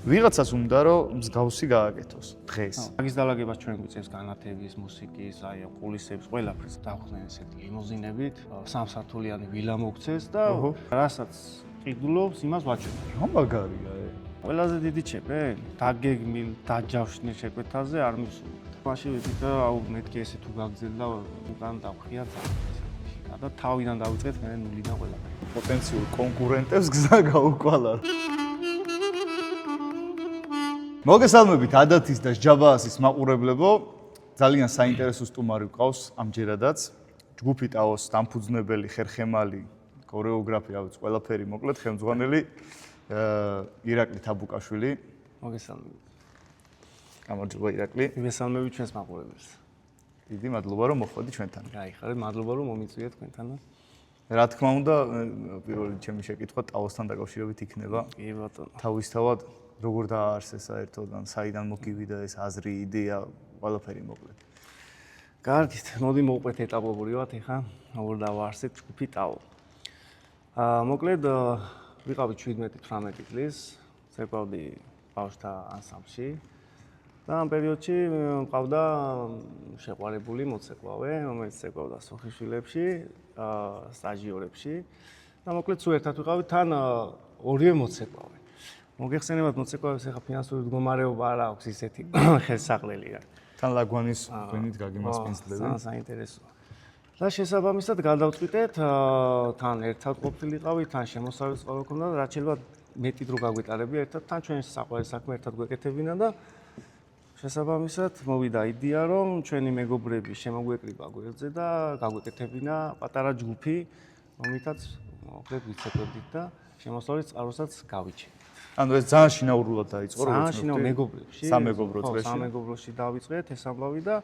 ვიღაცას უნდა რომ მსგავსი გააკეთოს დღეს. მაგის დალაგებას ჩვენ გვიწევს განათების, მუსიკის, აი კულისების ყველაფერს დავხსნენ ესეთი ლიმუზინებით, სამსართულიანი ვილა მოგცეს და რასაც ყიდულობს, იმას ვაჩვენებ. რა მაგარია ე? ყველაზე დიდი ჩემ, დაგეგმილ, დაჯავშნილ შეკვეთაზე არ მისულობ. მაშინ ვიცით და აუ მეთქი ესე თუ გაგზელდა და უკან დავხია ძალიან. და თავიდან დავიწყეთ მე ნულიდან ყველაფერი. პოტენციურ კონკურენტებს გზა გაუკვალა. მოგესალმებით ადათის და ჯაბაასის მაყურებლებო. ძალიან საინტერესო სტუმარი ვყავს ამჯერადაც. ჯგუფი ტაოს დამფუძნებელი, ხერხემალი, ქორეოგრაფი, რა ვიცი, ყველაფერი მოკლედ ხელმძღვანელი ირაკლი თაბუკაშვილი. მოგესალმებით. გამარჯობა ირაკლი. მოგესალმებით ჩვენს მაყურებელს. დიდი მადლობა რომ მოხვედი ჩვენთან. გაიხარეთ, მადლობა რომ მომიწვიეთ თქვენთან. რა თქმა უნდა, პირველი ჩემი შეკითხვა ტაოსთან დაკავშირებით იქნება. კი ბატონო. თავისთავად როგორ დააარსეს საერთოდ, ან საიდან მოგივიდა ეს აზრი, იდეა, ყველაფერი მოკლედ. კარგით, მოდი მოვყვეთ ეტაპობრივად ეხა, როგორ დავაარსეთ ჯგუფი ტაო. მოკლედ ვიყავი 17-18 წლის, ცეკვავდი ბავშვთა ანსამბლში და ამ პერიოდში მყავდა შეყვარებული მოცეკვავე, რომელიც ცეკვავდა სოხიშვილებში, სტაჟიორებში და მოკლედ სულ ერთად ვიყავით თან ორივე მოცეკვავე. მოგეხსენებათ მოცეკვავის ეხა ფინანსური მდგომარეობა არ აქვს ისეთი ხელსაყრელი რა. თან ლაგვანის გვინით გაგიმასპინძლები. საინტერესოა. და შესაბამისად გადავწყვიტეთ თან ერთად ყოფილიყავით, თან შემოსავლის წყარო ქონდა და რაც შეიძლება მეტი დრო გაგვეტარებია ერთად, თან ჩვენ საყვარელ საქმე ერთად გვეკეთებინა და შესაბამისად მოვიდა იდეა რომ ჩვენი მეგობრები შემოგვეკრიბა გვერდზე და გაგვეკეთებინა პატარა ჯგუფი, რომლითაც მოკლედ ვიცეკვებდით და შემოსავლის წყაროსაც გავიჩენთ. ანუ ეს ძალიან შინაურულად დაიწყო როგორც ძალიან შინაურ მეგობრებში. სამეგობრო წრეში. სამეგობროში დავიწყეთ ეს ამბავი და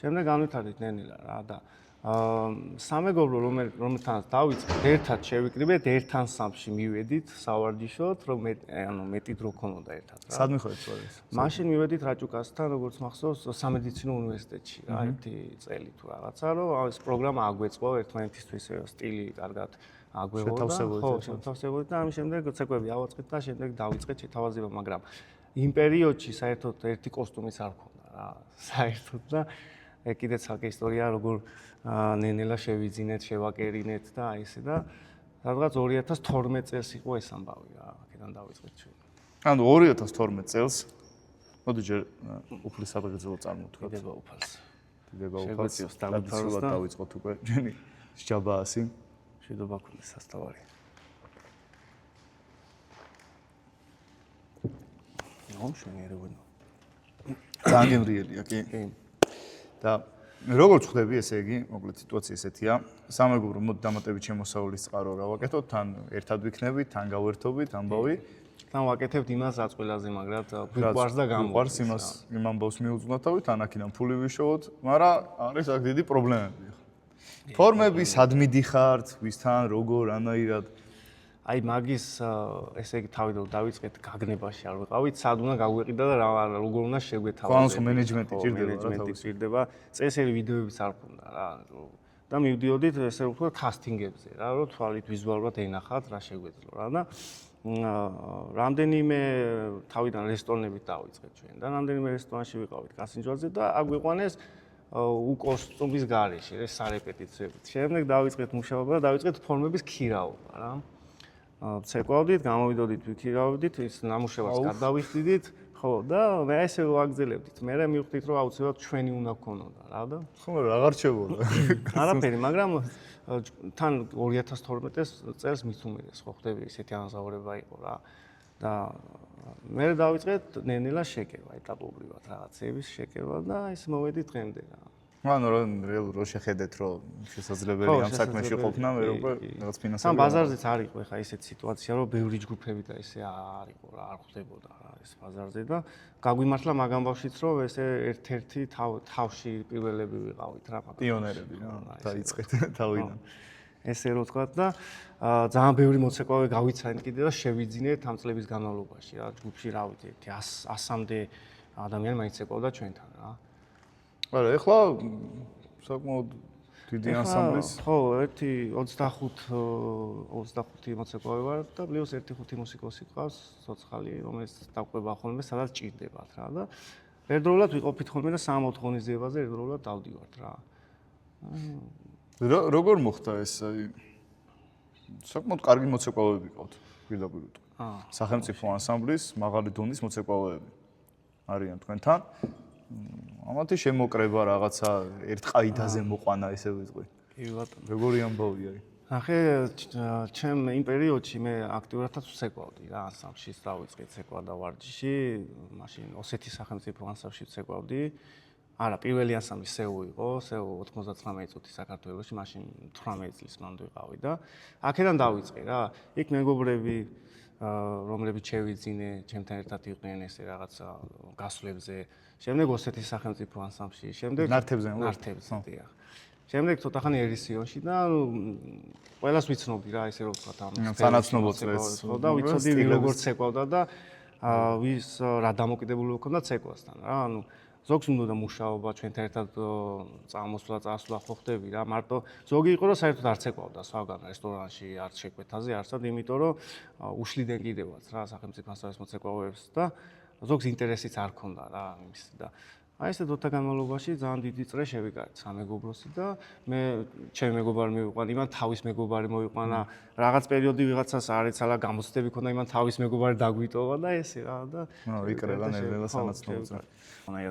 შემდეგ განვითარდით ნენელა რა და სამეგობრო რომელთანაც დავიწყეთ, ერთად შევიკრიბეთ, ერთ ანსამბლში მივედით სავარჯიშოთ, რომ ანუ მეტი დრო ქონოდა ერთად რა. სად მიხვედით ეს? მაშინ მივედით რაჭუკასთან, როგორც მახსოვს, სამედიცინო უნივერსიტეტში რა, ერთი წელი თუ რაღაცა, რომ ეს პროგრამა აგვეწყო ერთმანეთისთვის სტილი კარგად აგვეღო და ხო, შეთავსებოდი და ამის შემდეგ ცეკვები ავაწყეთ და შემდეგ დავიწყეთ შეთავაზება, მაგრამ იმ პერიოდში საერთოდ ერთი კოსტუმიც არ ქონდა რა, საერთოდ და კიდე ცალკე ისტორია როგორ ნენელა შევიძინეთ, შევაკერინეთ და აი ესე და სადღაც 2012 წელს იყო ეს ამბავი რა, აქედან დავიწყეთ ჩვენ. ანუ 2012 წელს მოდი ჯერ უფლის საგრძელო წარმოთქვათ. დიდება უფალს. დიდება უფალს ტრადიციულად დავიწყოთ უკვე ჩვენი ჯაბაასი. შედობა ქონდეს სასტავარი. ნუ შენიერებოდი. ძალიან გემრიელია, კი? კი. და როგორც ხვდები, ესე იგი, მოკლედ სიტუაცია ესეთია. სამეგობრო მოდი დამატებით შემოსავლის წყარო გავაკეთოთ, თან ერთად ვიქნებით, თან გავერთობით ამბავი. თან ვაკეთებთ იმას, რაც ყველაზე მაგრად გვიყვარს და გამოყვარს იმას, იმ ამბავს მიუძვნათ თავით, თან აქედან ფული ვიშოვოთ, მაგრამ არის აქ დიდი პრობლემები. ფორმები სად მიდიხართ, ვისთან, როგორ, ანაირად. აი მაგის ესე იგი თავიდან დავიწყეთ გაგნებაში არ ვიყავით, სად უნდა გაგვეყიდა და როგორ უნდა შეგვეთავაზებინოთ. ხო, მენეჯმენტი ჭირდება, მენეჯმენტი ჭირდება, წესერი ვიდეოებიც არ ქონდა რა. და მივდიოდით ესე ვთქვათ კასტინგებზე რა, რომ თვალით ვიზუალურად ენახათ რა შეგვეძლო რა და რამდენიმე თავიდან რესტორნებით დავიწყეთ ჩვენ და რამდენიმე რესტორანში ვიყავით კასინჯვაზე და აგვიყვანეს უკოსტუმის გარეშე, ეს სარეპეტიციოებით. შემდეგ დავიწყეთ მუშაობა და დავიწყეთ ფორმების ქირაობა რა. ცეკვავდით, გამოვიდოდით, ვიქირავდით, ის ნამუშევარს გადავიხდიდით, ხო და მე ესე ვაგზელებდით. მე მივხვდით, რომ აუცილებლად ჩვენი უნდა ქონოდა რა და ხო, აღარ რჩებოდა. არაფერი, მაგრამ თან 2012 წელს მის უმეტეს ხო ხდები, ისეთი ანაზღაურება იყო რა. და მე დავიწყეთ ნენელა შეკება, ეტაპობრივად რაღაცების შეკება და ის მოვედი დღემდე რა. ანუ რეალურად რო შეხედეთ, რომ შესაძლებელი ამ საქმეში ყოფნა, მე უკვე რაღაც ფინანსები. სამ ბაზარზეც არ იყო ეხა ესეთი სიტუაცია, რომ ბევრი ჯგუფები და ესე არ იყო რა, არ ხდებოდა რა ეს ბაზარზე და გაგვიმართლა მაგ ამბავშიც, რომ ესე ერთ-ერთი თავში პირველები ვიყავით რა, პიონერები რა, დაიწყეთ თავიდან. ესე რო ვთქვათ და ძალიან ბევრი მოცეკვავე გავიცანით კიდე და შევიძინეთ ამ წლების განმავლობაში რა, ჯგუფში რა ვიცი, 100-მდე ადამიანი მაინც ეკავდა ჩვენთან რა. არა, ეხლა საკმაოდ დიდი ანსამბლის. ხო, 25 მოცეკვავე ვარ და პლუს 1-5 მუსიკოსი ყავს, ცოცხალი, რომელიც დაყვება ხოლმე, სადაც ჭირდებათ რა და ერთდროულად ვიყოფით ხოლმე და 3-4 ღონისძიებაზე ერთდროულად დავდივართ რა. როგორ მოხდა ეს? საკმაოდ კარგი მოცეკვავეები ყავთ, პირდაპირ. სახელმწიფო ანსამბლის მაღალი დონის მოცეკვავეები არიან თქვენთან. ამათი შემოკრება რაღაცა ერთ ყაიდაზე მოყვანა ესე ვიტყვი. კი ბატონო. როგორი ამბავია? ნახე, ჩემ იმ პერიოდში მე აქტიურადაც ვცეკვავდი რა ანსამბლში, დავიწყე ცეკვა და ვარჯიში, მაშინ ოსეთის სახელმწიფო ანსამბლში ვცეკვავდი. არა, პირველი ანსამბლი სეუ იყო, სეუ 99 წუთი საქართველოში, მაშინ 18 წლის მანდ ვიყავი და აქედან დავიწყე რა. იქ მეგობრები რომლებიც შევიძინე, ჩემთან ერთად იყვნენ ესე რაღაცა გასვლებზე. შემდეგ ოსეთის სახელმწიფო ანსამბლში, შემდეგ ნართებზე, დიახ. შემდეგ ცოტახანი ერისიონში და ყველას ვიცნობდი რა, ესე რომ ვთქვა ამ სანაცნობო წრეს. და ვიცოდი როგორ ცეკვავდა და ვის რა დამოკიდებულება ჰქონდა ცეკვასთან რა. ანუ ზოგს უნდა მუშაობა ჩვენთან ერთად წამოსვლა, წასვლა ხო ხდები რა. მარტო ზოგი იყო რომ საერთოდ არ ცეკვავდა სხვაგან რესტორანში, არც შეკვეთაზე, არცად, იმიტომ რომ უშლიდან კიდევაც რა სახელმწიფო ანსამბლის მოცეკვავეებს და ზოგს ინტერესიც არ ქონდა რა იმის და აი ესე დროთა განმავლობაში ძალიან დიდი წრე შევიკარეთ სამეგობროსი და მე ჩემი მეგობარი მივიყვანა, იმან თავის მეგობარი მოვიყვანა, რაღაც პერიოდი ვიღაცას არ ეცალა, გამოცდები ქონდა, იმან თავის მეგობარი დაგვიტოვა და ესე რა და ვიკრება ნელ-ნელა სანაცნობო წრე.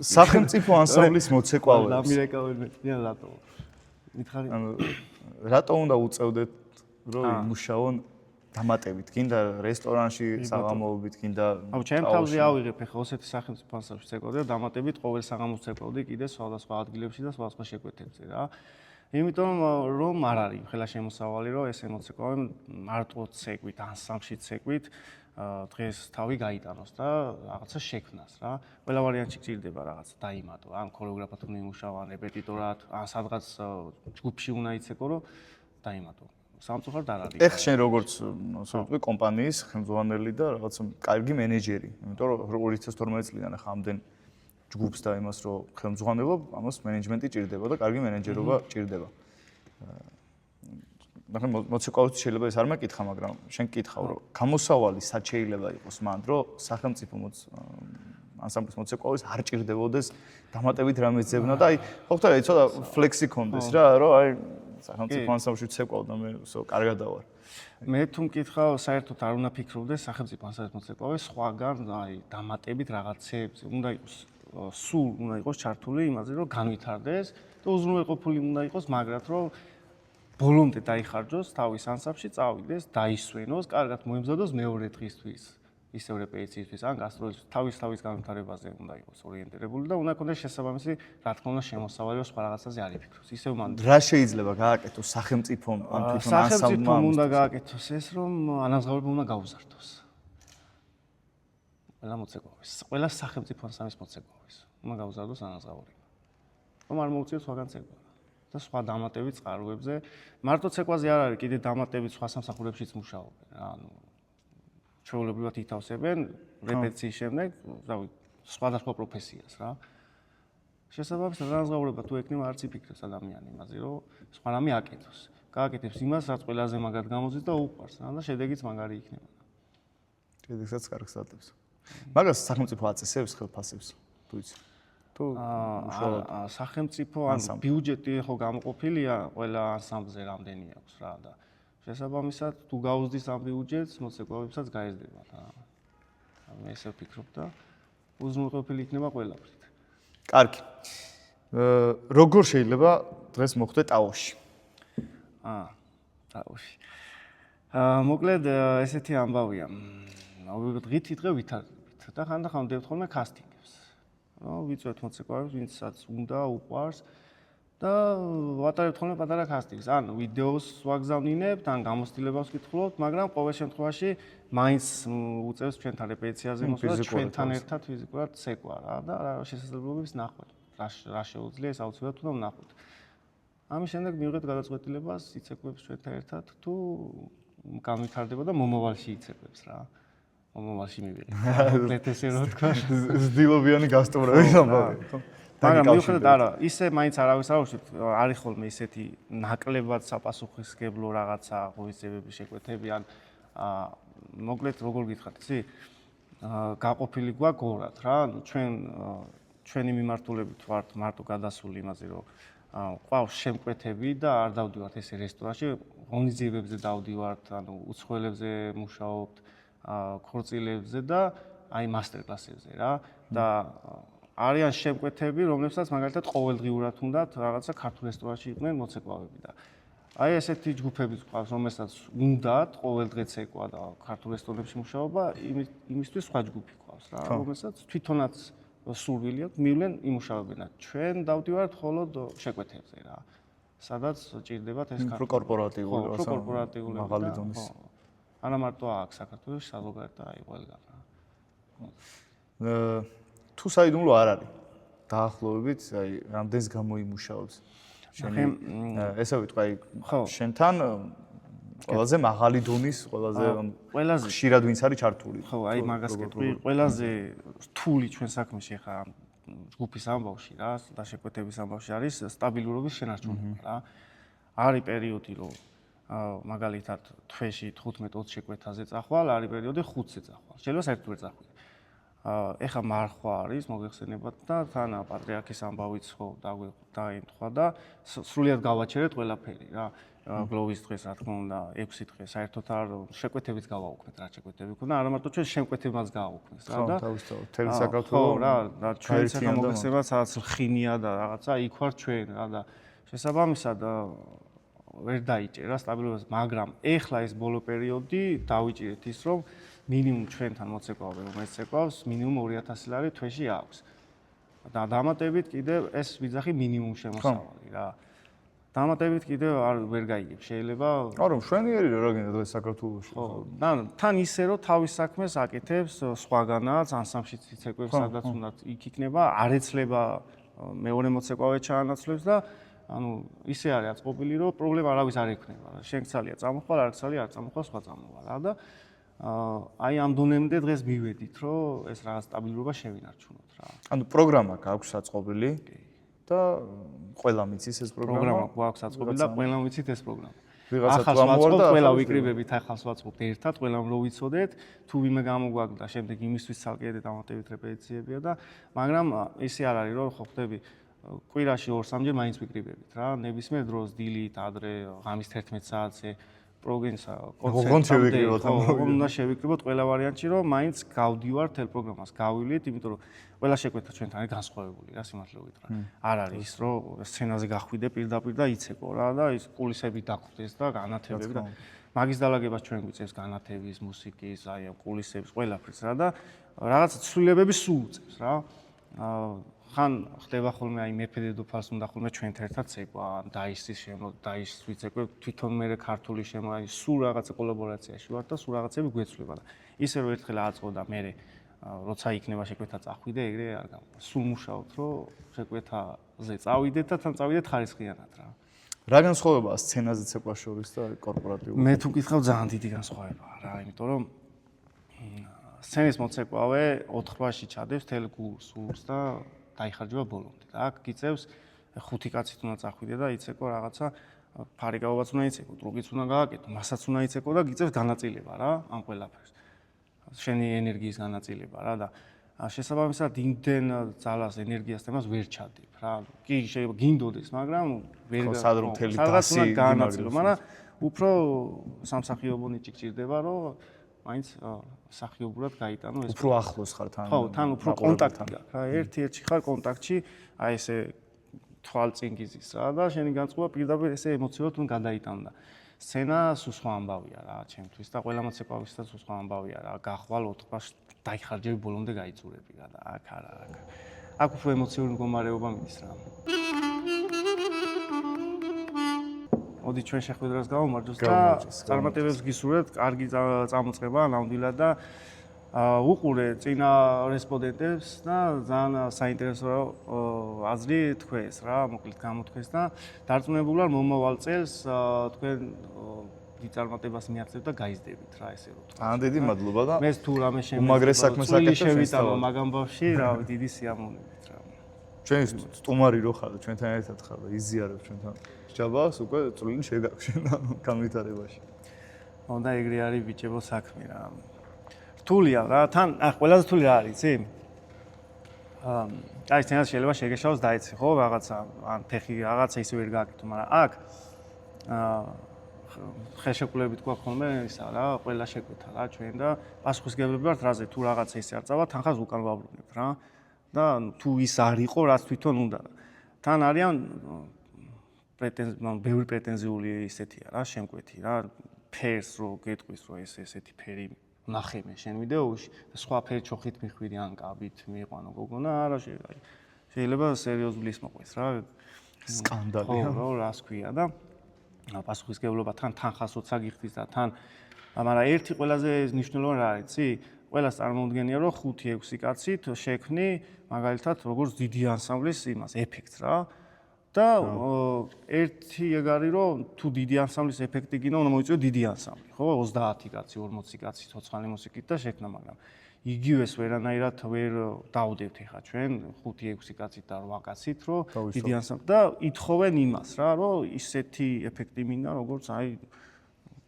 სახელმწიფო ანსამბლის მოცეკვავეებს. დამირეკავენ მეტყვიან რატო? მითხარი? რატო უნდა უწევდეთ რომ იმუშაონ დამატებით, გინდა რესტორანში საღამოობით, გინდა აუ ჩემ თავზე ავიღებ ახლა ოსეთის სახელმწიფო ანსამბლში ცეკვავდი და დამატებით ყოველ საღამოს ცეკვავდი კიდე სხვადასხვა ადგილებში და სხვადასხვა შეკვეთებზე რა. იმიტომ რომ არ არის ხელა შემოსავალი რომ ეს მოცეკვავე მარტო ცეკვით, ანსამბლში ცეკვით დღეს თავი გაიტანოს და რაღაცა შექმნას რა. ყველა ვარიანტში გჭირდება რაღაცა დაიმატო, ან ქორეოგრაფად უნდა იმუშავა, ან რეპეტიტორად, ან სადღაც ჯგუფში უნდა იცეკო რომ დაიმატო. სამწუხაროდ არ არის. ეხ შენ როგორც ასე ვთქვი, კომპანიის ხელმძღვანელი და რაღაც კარგი მენეჯერი, იმიტომ რომ 2012 წლიდან ახლა ამდენ ჯგუფს და იმას რო ხელმძღვანელობ, ამას მენეჯმენტი ჭირდება და კარგი მენეჯერობა ჭირდება. ნახე მოცეკვავეც შეიძლება ეს არ მეკითხა, მაგრამ შენ კითხავ რომ გამოსავალი სად შეიძლება იყოს მან, რომ სახელმწიფო ანსამბლის მოცეკვავეს არ ჭირდებოდეს დამატებით რამე ძებნა და აი ხო ხდება ცოტა ფლექსი კონდეს რა, რომ აი სახელმწიფო ანსამბლში ცეკვავ და მე ვსო კარგად დავარ. მე თუ მკითხავ, საერთოდ არ უნდა ფიქრობდეს სახელმწიფო ანსამბლის მოცეკვავე სხვაგან აი დამატებით რაღაცებს, უნდა იყოს სულ უნდა იყოს ჩართული იმაზე, რომ განვითარდეს და უზრუნველყოფილი უნდა იყოს, მაგრამ რომ ბოლომდე დაიხარჯოს თავის ანსამბლში, წავიდეს, დაისვენოს, კარგად მოემზადოს მეორე დღისთვის. ისევ რეპეტიციისთვის, ან გასტროლისთვის, თავის განვითარებაზე უნდა იყოს ორიენტირებული და უნდა ქონდეს შესაბამისი, რა თქმა უნდა, შემოსავალი რომ სხვა რაღაცაზე არ იფიქროს. ისევ მან რა შეიძლება გააკეთოს სახელმწიფომ ან თვითონ ანსამბლმა? სახელმწიფომ უნდა გააკეთოს ეს, რომ ანაზღაურება უნდა გაუზარდოს. ყველა მოცეკვავის, ყველა სახელმწიფო ანსამბლის მოცეკვავის უნდა გაუზარდოს ანაზღაურება. რომ არ მოუწიოს სხვაგან ცეკვა და სხვა დამატებით წყაროებზე. მარტო ცეკვაზე არ არის, კიდე დამატებით სხვა სამსახურებშიც მუშაობენ რა, ანუ ჩვეულებრივად ითავსებენ რეპეტიციის შემდეგ, რავი, სხვადასხვა პროფესიას რა. შესაბამისად, ანაზღაურება თუ ეკნება არც იფიქრებს ადამიანი იმაზე, რომ სხვა რამე აკეთოს. გააკეთებს იმას, რაც ყველაზე მაგად გამოდის და უყვარს რა და შედეგიც მაგარი იქნება. შედეგსაც კარგს ატებს. მაგას სახელმწიფო აწესებს ხელფასებს, თუ იცი. თუ სახელმწიფო ან ბიუჯეტი ხო გამოყოფილია ყველა ანსამბლზე რამდენი აქვს რა და შესაბამისად თუ გაუზდის ამ ბიუჯეტს, მოცეკვავებსაც გაიზრდება და მე ესე ვფიქრობ და უზრუნველყოფილი იქნება ყველაფრით. კარგი. როგორ შეიძლება დღეს მოხდე ტაოში? ტაოში. მოკლედ ესეთი ამბავია. დღითი დღე ვითარდებით და ხანდახან ვდებთ ხოლმე კასტინგებს. ვიწვევთ მოცეკვავებს, ვინცაც უნდა უყვარს და ვატარებთ ხოლმე პატარა კასტინგს. ან ვიდეოს ვაგზავნინებთ, ან გამოცდილებას ვკითხულობთ, მაგრამ ყოველ შემთხვევაში მაინც უწევს ჩვენთან რეპეტიციაზე მოსვლა და ჩვენთან ერთად ფიზიკურად ცეკვა რა და რა შესაძლებლობებს ნახოთ. რა შეუძლია ეს აუცილებლად უნდა ვნახოთ. ამის შემდეგ მივიღეთ გადაწყვეტილებას იცეკვებს ჩვენთან ერთად თუ განვითარდება და მომავალში იცეკვებს რა. მომავალში მივიღეთ. ეს ესე რომ თქვა, ზდილობიანი გასტუმრები ამბავი. მაგრამ მიუხედავად არა, ისე მაინც არავის არ უშვით, არის ხოლმე ისეთი ნაკლებად საპასუხისმგებლო რაღაცა ღონისძიებების შეკვეთები ან მოკლედ როგორ გითხრათ, იცი? გაყოფილი გვაქვს ორად რა, ჩვენი მიმართულებით ვართ მარტო გადასული იმაზე, რომ ყავს შემკვეთები და არ დავდივართ ესე რესტორანში, ღონისძიებებზე დავდივართ, ანუ უცხოელებზე მუშაობთ, ქორწილებზე და აი მასტერკლასებზე რა და არიან შემკვეთები, რომლებსაც მაგალითად ყოველდღიურად უნდათ რაღაცა ქართულ რესტორანში იყვნენ მოცეკვავები და აი ესეთი ჯგუფებიც ყავს, რომელსაც უნდათ ყოველდღე ცეკვა და ქართულ რესტორნებში მუშაობა, იმისთვის სხვა ჯგუფი ყავს რა, რომელსაც თვითონაც სურვილი აქვს, მივლენ იმუშავებინათ. ჩვენ დავდივართ მხოლოდ შეკვეთებზე რა. სადაც ჭირდებათ ეს კორპორატიული მაღალი დონის. არა მარტო აქ საქართველოში, საზოგადოებრივ აი ყველგან რა. თუ საიდუმლო არ არის დაახლოებით, აი რამდენს გამოიმუშავებს შენი ესე ვიტყვი, აი შენთან ყველაზე მაღალი დონის, ყველაზე ხშირად ვინც არის ჩართული. ხო, აი მაგას კეთვი, ყველაზე რთული ჩვენ საქმეში ხა ჯგუფის ამბავში რა, და შეკვეთების ამბავში არის სტაბილურობის შენარჩუნება რა. არის პერიოდი, რომ მაგალითად თვეში 15-20 შეკვეთაზე წახვალ, არის პერიოდი 5-ზე წახვალ. შეიძლება საერთოდ ვერ წახვიდე. ეხა მარხვა არის მოგეხსენებათ და თან პატრიარქის ამბავიც ხო დაემთხვა და სრულიად გავაჩერეთ ყველაფერი რა. გლოვის დღეს რა თქმა უნდა 6 დღე საერთოდ არ შეკვეთებიც გავაუქმეთ რა შეკვეთები ქონდა, არა მარტო ჩვენ შემკვეთებმაც გავაუქმეს რა და თავისთავად თელი საქართველო რა ჩვენ ახლა მოგეხსენებათ სადაც ხინია და რაღაცა იქ ვარ ჩვენ რა და შესაბამისად ვერ დაიჭერა სტაბილურობას, მაგრამ ეხლა ეს ბოლო პერიოდი დავიჭირეთ ის რომ მინიმუმ ჩვენთან მოცეკვავები რომელიც ეკავს მინიმუმ 2000 ლარი თვეში აქვს. და დამატებით კიდევ ეს ვიძახი მინიმუმ შემოსავალი რა. დამატებით კიდევ არ ვერ გაიგებ შეიძლება. არა, მშვენიერი რა გინდა დღეს საქართველოში. ხო, და თან ისე რომ თავის საქმეს აკეთებს სხვაგანაც, ანსამბლშიც იცეკვებს, სადაც უნდა იქ იქნება, არ ეცლება მეორე მოცეკვავე ჩაანაცვლებს და ანუ ისე არის აწყობილი რომ პრობლემა არავის არ ექნება. შენ გცალია წამოხვალ, არ გცალია არ წამოხვალ, სხვა წამოვალ რა და აი ამ დონემდე დღეს მივედით, რომ ეს რაღაც სტაბილურობა შევინარჩუნოთ რა. ანუ პროგრამა გაქვს აწყობილი და ყველა მიცის ეს პროგრამა გვაქვს აწყობილი და ყველა ვიცით ეს პროგრამა. ვიღაცა წამოვარ და ყველა ვიკრიბებით, ახალს ვაწყობთ ერთად, ყველა რომ ვიცოდეთ, თუ ვინმე გამოგვაქვს და შემდეგ იმისთვის ცალკე დამატებით რეპეტიციებია და მაგრამ ისე არ არის რომ ხო ხდები კვირაში 2-3ჯერ მაინც ვიკრიბებით რა, ნებისმიერ დროს დილით, ადრე, ღამის 11 საათზე პროგენსა კონცერტამდე უნდა შევიკრიბოთ ყველა ვარიანტში რომ მაინც გავდივართ თელ პროგრამას გავივლით იმიტომ რომ ყველა შეკვეთა ჩვენთან არის განსხვავებული რა სიმართლე ვიტყვი არ არის ის რომ სცენაზე გახვიდე პირდაპირ და იცეკო რა და ის კულისები დაგხვდეს და განათებები და მაგის დალაგებას ჩვენ გვიწევს განათების მუსიკის აი ამ კულისების ყველაფრის რა და რაღაც ცვლილებები სულ უწევს რა ხან ხდება ხოლმე აი მეფე დედოფალს უნდა ხოლმე ჩვენთან ერთად ცეკვა დაისის შემო დაისს ვიცეკვე თვითონ მე ქართული შემო აი სულ რაღაცა კოლაბორაციაში ვარ და სულ რაღაცები გვეცვლება და ისე რომ ერთხელ აწყო და მე როცა იქნება შეკვეთა წახვიდე ეგრე არ გამო სულ მუშაობთ რომ შეკვეთაზე წავიდეთ და თან წავიდეთ ხარისხიანად რა რა განსხვავებაა სცენაზე ცეკვას შორის და კორპორატიულ მე თუ გითხავ ძალიან დიდი განსხვავებაა რა იმიტომ რომ სცენის მოცეკვავე 4 ხვაში ჩადებს თელ გულს და დაიხარჯება ბოლომდე და აქ გიწევს 5 კაცით უნდა წახვიდე და იცეკო რაღაცა ფარიკაობაც უნდა იცეკო, ტრუკიც უნდა გააკეთო, მასაც უნდა იცეკო და გიწევს განაწილება რა ამ ყველაფერს. შენი ენერგიის განაწილება რა და შესაბამისად იმდენ ძალას ენერგიას თემას ვერ ჩადებ რა. კი შეიძლება გინდოდეს, მაგრამ ვერ განაწილო, მაგრამ უფრო სამსახიობო ნიჭი გჭირდება რომ მაინც სახიობურად გაიტანო ეს უფრო ახლოს ხარ თან ხო თან უფრო კონტაქტი გაქვს რა ერთ-ერთი ხარ კონტაქტში აი ესე თვალწინგიზის რა და შენი განწყობა პირდაპირ ესე ემოციურად უნდა გადაიტანო და სცენა სულ სხვა ამბავია რა ჩემთვის და ყველა მოცეკვავისთან სულ სხვა ამბავია რა გახვალ 4 ხვას დაიხარჯები ბოლომდე გაიწურები რა და აქ არა აქ უფრო ემოციური მდგომარეობა მიდის რა მოდი ჩვენ შეხვედრას გავამარჯოს და წარმატებებს გისურვებთ, კარგი წამოწყება ნამდვილად და უყურე წინა რესპონდენტებს და ძალიან საინტერესო აზრი თქვეს რა, მოკლედ გამოთქვეს და დარწმუნებული ვარ მომავალ წელს თქვენ დიდ წარმატებას მიაღწევთ და გაიზრდებით რა ესე რომ თქვა. ძალიან დიდი მადლობა და მე თუ რამე შემიძლია უმაგრეს საქმეს აკეთებ შევიტანო მაგ ამბავში, რა დიდი სიამოვნებით რა. ჩვენ სტუმარი რო ხარ, ჩვენთან ერთად ხარ და იზიარებ ჩვენთან. ჯაბას უკვე წვლილი შეგაგშენ განვითარებაში. და ეგრე არის ბიჭებო საქმე რა. რთულია რა, თან ყველაზე რთული რა არის, იცი? აი, თენას შეიძლება შეგეშალოს დაიცი, ხო, რაღაცა, ან ფეხი რაღაცა ისე ვერ გააკეთო, მაგრამ აქ ხელშეკრულებით გვაქვს ხოლმე ისა რა, ყველა შეკვეთა რა ჩვენ და პასუხისმგებლები ვართ რაზე, თუ რაღაცა ისე არ წავა, თან ხაზ უკან ვაბრუნებთ რა. და თუ ის არ იყო, რაც თვითონ უნდა. თან არიან ბევრი პრეტენზიული ისეთია რა, შემკვეთი რა, ფერს რო გეტყვის რო ესეთი ფერი ნახე მე შენ ვიდეოში და სხვა ფერი ჩოხით მიხვირი ან კაბით მიიყვანო გოგონა, არა შეიძლება სერიოზული ის მოყვეს რა. სკანდალია. ხო, რას ქვია და პასუხისმგებლობა თან ხასოცა გიხდის და თან მაგრამ ერთი ყველაზე მნიშვნელოვანი რა არის, იცი? ყველას წარმოუდგენია რომ 5-6 კაცით შექმნი მაგალითად როგორც დიდი ანსამბლის იმას ეფექტს რა. და ერთი ეგ არის რომ თუ დიდი ანსამბლის ეფექტი გინდა უნდა მოიწვიო დიდი ანსამბლი, ხო? 30 კაცი, 40 კაცი ცოცხალი მუსიკით და შექმნა, მაგრამ იგივეს ვერანაირად ვერ დავდებთ ახლა ჩვენ 5-6 კაცით და 8 კაცით რომ დიდი ანსამბლი და ითხოვენ იმას რა, რომ ისეთი ეფექტი მინდა როგორც აი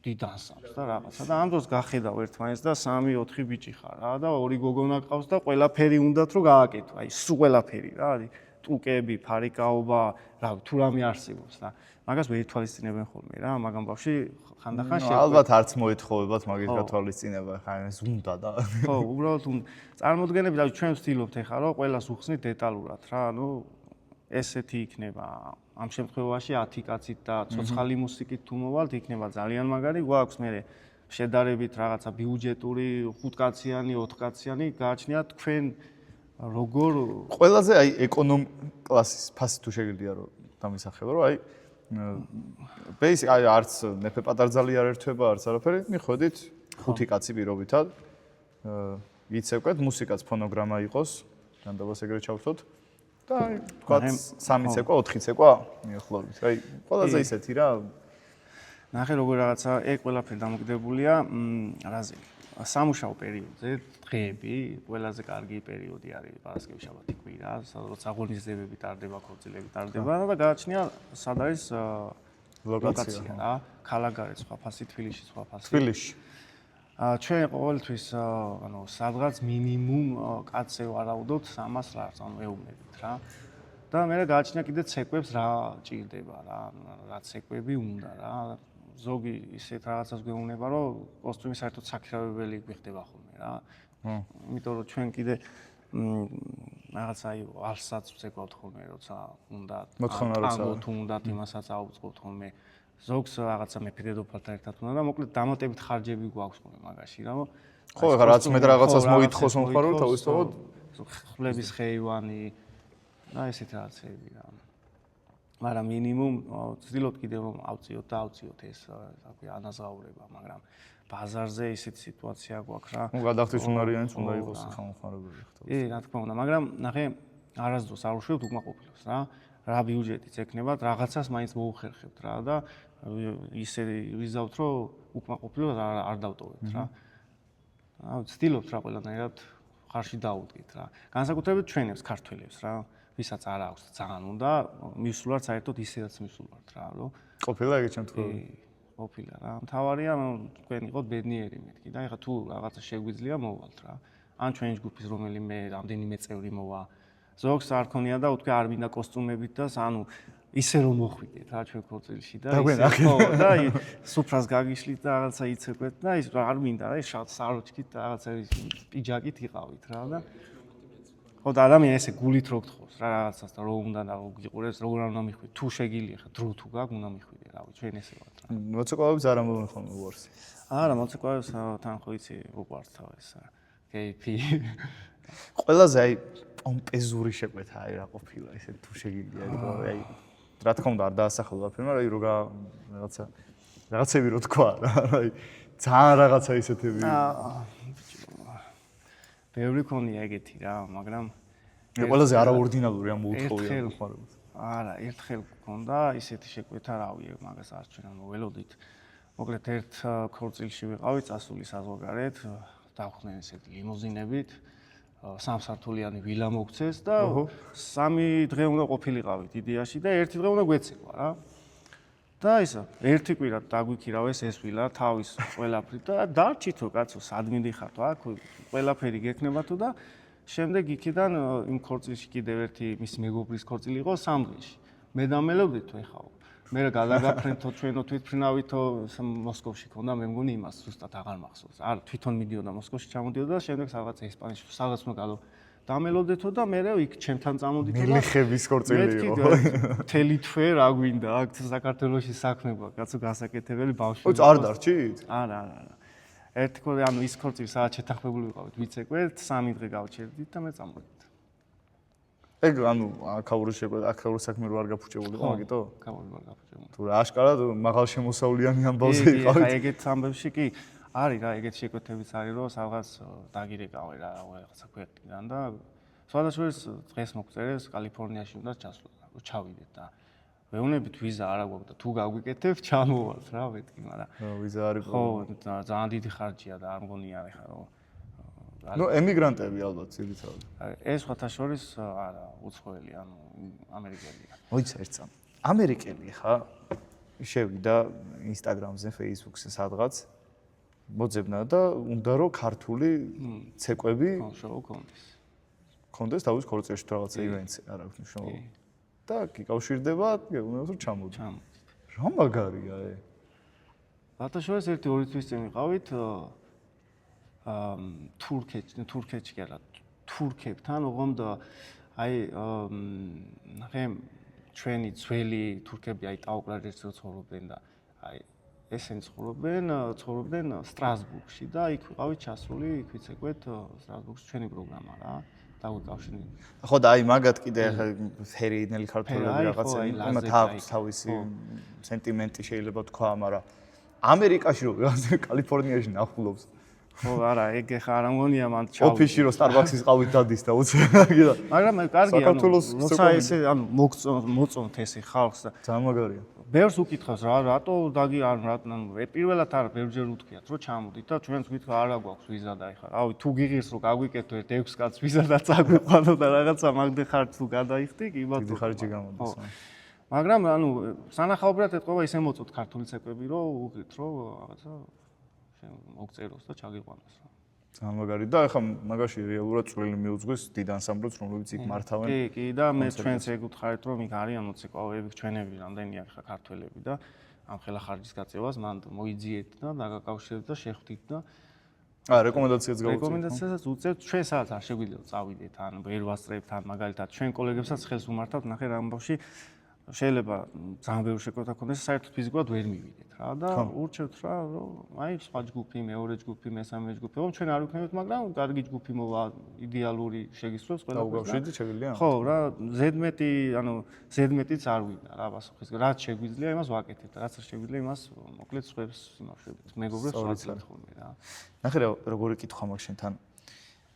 დიდ ანსამბლს და რაღაცა და ამ დროს გახედავ ერთმანეთს და 3-4 ბიჭი ხარ რა და ორი გოგონა ყავს და ყველაფერი უნდათ რომ გააკეთო, აი სულ ყველაფერი რა არის. ტუკები, ფარიკაობა, რავი, თუ რამე არსებობს და მაგას ვერ ითვალისწინებენ ხოლმე რა, მაგამ ბავშვი ხანდახან შეგვიძლია. ალბათ არც მოეთხოვებათ მაგის გათვალისწინება, ხა ეს უნდა და. ხო, უბრალოდ წარმოუდგენები და ჩვენ ვცდილობთ ახლა რომ ყველას უხსნით დეტალურად რა, ანუ ესეთი იქნება ამ შემთხვევაში 10 კაცით და ცოცხალი მუსიკით თუ მოვალთ, იქნება ძალიან მაგარი, გვაქვს მე შედარებით რაღაცა ბიუჯეტური 5 კაციანი, 4 კაციანი გააჩნია თქვენ როგორ ყველაზე აი ეკონომ კლასის ფასი თუ შეგიძლია რომ დამისახება რომ აი ბეისიკ აი არც მეფე პატარძალი არ ერთვება არც არაფერი მიხვედით 5 კაცი პირობითად იცეკვეთ მუსიკაც ფონოგრამა იყოს ჯანდაბას ეგრე ჩავთოთ და აი თქვათ 3 ცეკვა 4 ცეკვა მიახლოებით აი ყველაზე ისეთი რა ნახე როგორ რაღაცა ეგ ყველაფერი დამოკიდებულია რაზე სამუშაო პერიოდზე დღეები ყველაზე კარგი პერიოდი არის პარასკევი შაბათი კვირა, სადაც აღონიზებები ტარდება, ქორწილები ტარდება და გააჩნია სად არის ლოკაცია რა, ქალაქგარეთ სხვა ფასი, თბილისში სხვა ფასი. თბილისში. ჩვენ ყოველთვის ანუ სადღაც მინიმუმ კაცზე ვარაუდოთ 300 ლარს, ანუ ეუბნებით რა. და მე გააჩნია კიდე ცეკვებს რა ჭირდება რა, რა ცეკვები უნდა რა. ზოგი ისეთ რაღაცას გვეუბნება, რომ კოსტუმი საერთოდ საქირავებელი გვიხდება ხოლმე რა. იმიტომ რომ ჩვენ კიდე რაღაცა აი ალსაც ვცეკვავთ ხოლმე, როცა უნდა თუ უნდა იმასაც აუწყობთ ხოლმე. ზოგს რაღაცა მეფე დედოფალთან ერთად უნდა და მოკლედ დამატებით ხარჯები გვაქვს ხოლმე მაგაში რა. ხო, ეხლა რაც მე რაღაცას მოითხოს მომხმარებელს თავისთავად ხლების ხეივანი და ესეთ რაღაცები რა. მაგრამ მინიმუმ ვცდილობთ კიდევ რომ ავწიოთ და ავწიოთ ეს აკვი ანაზღაურება, მაგრამ ბაზარზე ისეთი სიტუაცია გვაქვს რა. ნუ გადახდის უნარიანიც უნდა იყოს ხალხმხარებელი ხტავს. რა თქმა უნდა, მაგრამ ნახე არასდროს არ უშვებთ უკმაყოფილებას რა. რა ბიუჯეტიც ექნებათ, რაღაცას მაინც მოუხერხებთ რა და ისე ვიზავთ რომ უკმაყოფილებას არ დავტოვებთ რა. ვცდილობთ რა ყველანაირად ხარში დაუდგეთ რა. განსაკუთრებით ჩვენებს ქართველებს რა. ვისაც არ აქვს ძალიან უნდა მისულართ საერთოდ ისედაც მისულართ რა რომ ყოფილა ეგ შემთხვევაში ყოფილა რა მთავარია თქვენ იყოთ ბედნიერი მეთქი და ეხლა თუ რაღაცა შეგვიძლია მოვალთ რა ან ჩვენი ჯგუფის რომელიმე რამდენიმე წევრი მოვა ზოგს არ ქონია და თქვენ არ მინდა კოსტუმებით და ანუ ისე რომ მოხვიდეთ რა ჩვენ ქორწილში და ისე ხო და სუფრას გაგიშლით და რაღაცა იცეკვეთ და ის არ მინდა რა შავ საროჩქით და რაღაცა პიჯაკით იყავით რა და ხო და ადამიანი ესე გულით რო გთხოვს რა რაღაცას და რო უნდა და გიყურებს როგორ არ უნდა მიხვიდე თუ შეგიძლია ხა დრო თუ გაქვს უნდა მიხვიდე რავი ჩვენ ესე ვართ რა მოცეკვავებს არ ამბობენ ხოლმე უარს არა მოცეკვავებს თან ხო იცი უყვართ ეს KP ყველაზე აი პომპეზური შეკვეთა აი რა ყოფილა ესე თუ შეგიძლია აი რა თქმა უნდა არ დაასახელოაფერმა აი რო რაღაცები რო თქვა რა აი ძალიან რაღაცა ისეთები ბევრი ქონია ეგეთი რა, მაგრამ ყველაზე არაორდინალური ამ მოუთხოვია მხარებს. არა, ერთხელ გქონდა ისეთი შეკვეთა, რავი, მაგას არ ჩვენ მოველოდით. მოკლედ ერთ ქორწილში ვიყავით, წასული საზღვარგარეთ, დავხდნენ ესეთი ლიმუზინებით. სამსართულიანი ვილა მოგცეს და 3 დღე უნდა ყოფილიყავით იდეაში და 1 დღე უნდა გვეცევა რა. და ისა, ერთი კვირა დაგვიქირავეს ეს ვილა თავის ყველაფრით და დარჩითო კაცო, სად მინდიხართ აქ, ყველაფერი გექნებათო და შემდეგ იქიდან იმ ქორწილში კიდევ ერთი მის მეგობრის ქორწილი იყო 3 დღეში. მე დამელოდითო ეხაო. მე გადაგაფრენთო ჩვენო თვითფრინავითო მოსკოვში ქონდა მე მგონი იმას ზუსტად აღარ მახსოვს. არა, თვითონ მიდიოდა მოსკოვში ჩამოდიოდა და შემდეგ რაღაც ესპანეთში სადაც უნდა გადო დამელოდეთო და მე იქ ჩემთან წამოდითო და მელეხების ქორწილი იყო. მთელი თვე რა გვინდა აქ საქართველოში საქმეა, კაცო გასაკეთებელი ბავშვი. ოც არ დარჩით? არა. ერთი ქორწილი, ანუ ის ქორწილი სადაც შეთანხმებული ვიყავით ვიცეკვეთ, 3 დღე გავჩერდით და მე წამოვიდით. ეგ ანუ აქაური შეკვეთა, აქაური საქმე რო არ გაფუჭებულიყო, მაგიტო? აქაური არ გაფუჭებული. თუ რა აშკარად მაღალ შემოსავლიანი ამბავზე იყავით? კი, ეგეთ ამბებში კი არის რა, ეგეთ შეკვეთებიც არის, რომ სადღაც დაგირეკავე რა, რაღაცა ქვეყნიდან და სხვადასხვა დღეს მოგწერეს კალიფორნიაში უნდა ჩასვლა, რომ ჩავიდეთ და ვეუბნებით ვიზა არა გვაქვს და თუ გაგვიკეთებ ჩამოვალთ რა მეთქი, მაგრამ ვიზა არის ხო, ძალიან დიდი ხარჯია და არ მგონია ხა რომ ნუ ემიგრანტები ალბათ ძირითადად. ეს სხვათა შორის არა, უცხოელი, ანუ ამერიკელია. მოიცა ერთ სამ. ამერიკელი ხა? შევიდა ინსტაგრამზე, ფეისბუქზე სადღაც მოძებნა და უნდა რომ ქართული ცეკვები შოუ კონდეს. კონდეს თავის ქორწილში თუ რაღაცა ივენტი არ აქვს მნიშვნელობა. და გიკავშირდება, გეუბნებს რომ ჩამოდი. რა მაგარია ე? სხვათა შორის 1-2 თვის წინ ვიყავით თურქეთში კი არა, თურქებთან, ოღონდ აი ნახე ჩვენი ძველი თურქები აი ტაუკლარჯეთში ცხოვრობდნენ და აი ესენი ცხოვრობდნენ სტრასბურგში და იქ ვიყავით ჩასული, იქ ვიცეკვეთ სტრასბურგში ჩვენი პროგრამა რა. დაგვიკავშირდნენ. ხო და აი მაგათ კიდე ახლა ფერინელი ქართველები რაღაცა იმათ აქვს თავისი სენტიმენტი შეიძლება თქვა, მაგრამ ამერიკაში რო კალიფორნიაში ნახულობს ხო არა, ეგ ხა არ ამგონია მან ჩავ. ოფისში რო სტარბაქსის ყავით დადის და უცებია. მაგრამ კარგია, როცა ესე ანუ მოწონთ ესე ხალხს და ძალიან მაგარია. ბევრს უკითხავს რა, რატო დაგი არ ანუ პირველად არა, ბევრჯერ უთქვიათ, რომ ჩამოდით და ჩვენც გითხრა არა გვაქვს ვიზა და ეხლა რავი, თუ გიღირს რომ გაგვიკეთო 6 კაც ვიზა და წაგვიყვანო და რაღაცა მაგდე ხარ თუ გადაიხდი, კი ბატონო. დიდი ხარჯი გამოდის. მაგრამ ანუ სანახაობრივად ეთყობა ისე მოწოთ ქართული ცეკვები, რომ უღირთ, რომ რაღაცა მოგწეროს და ჩაგიყვანოს რა. ძალიან მაგარი და ახლა მაგაში რეალურად წვლილი მიუძღვის დიდ ანსამბლებს, რომლებიც იქ მართავენ. კი და მე ჩვენც ეგ ვთხარით, რომ იქ არიან მოცეკვავეები, ჩვენები რამდენი არის ხა ქართველები და ამ ხელა ხარჯის გაწევას მან მოიძიეთ და დაგაკავშირეთ და შეხვდით და რეკომენდაციაც გავუწევთ. რეკომენდაციასაც უწევთ, ჩვენ სადაც არ შეგვიძლია წავიდეთ, ან ვერ ვასწრებთ, ან მაგალითად ჩვენ კოლეგებსაც ხელს უმართავთ, ნახე რა ამბავში შეიძლება ძალიან ბევრი შეკვეთა ქონდეს, საერთოდ ფიზიკურად ვერ მივიდეთ რა და ურჩევთ რა, რომ აი სხვა ჯგუფი, მეორე ჯგუფი, მესამე ჯგუფი, რომ ჩვენ არ ვიქნებით, მაგრამ კარგი ჯგუფი მოვა, იდეალური შეგისწროს ყველაფერს. დაუგავშირდით შეგვიძლია? ხო, რა, ზედმეტიც არ ვიდა რა პასუხის. რაც შეგვიძლია, იმას ვაკეთებთ, რაც არ შეგვიძლია, იმას მოკლედ სხვებს იმავშებით. მეგობრებს ვაცლეთ ხოლმე რა. ნახე რა, როგორი კითხვა მაქვს შენთან.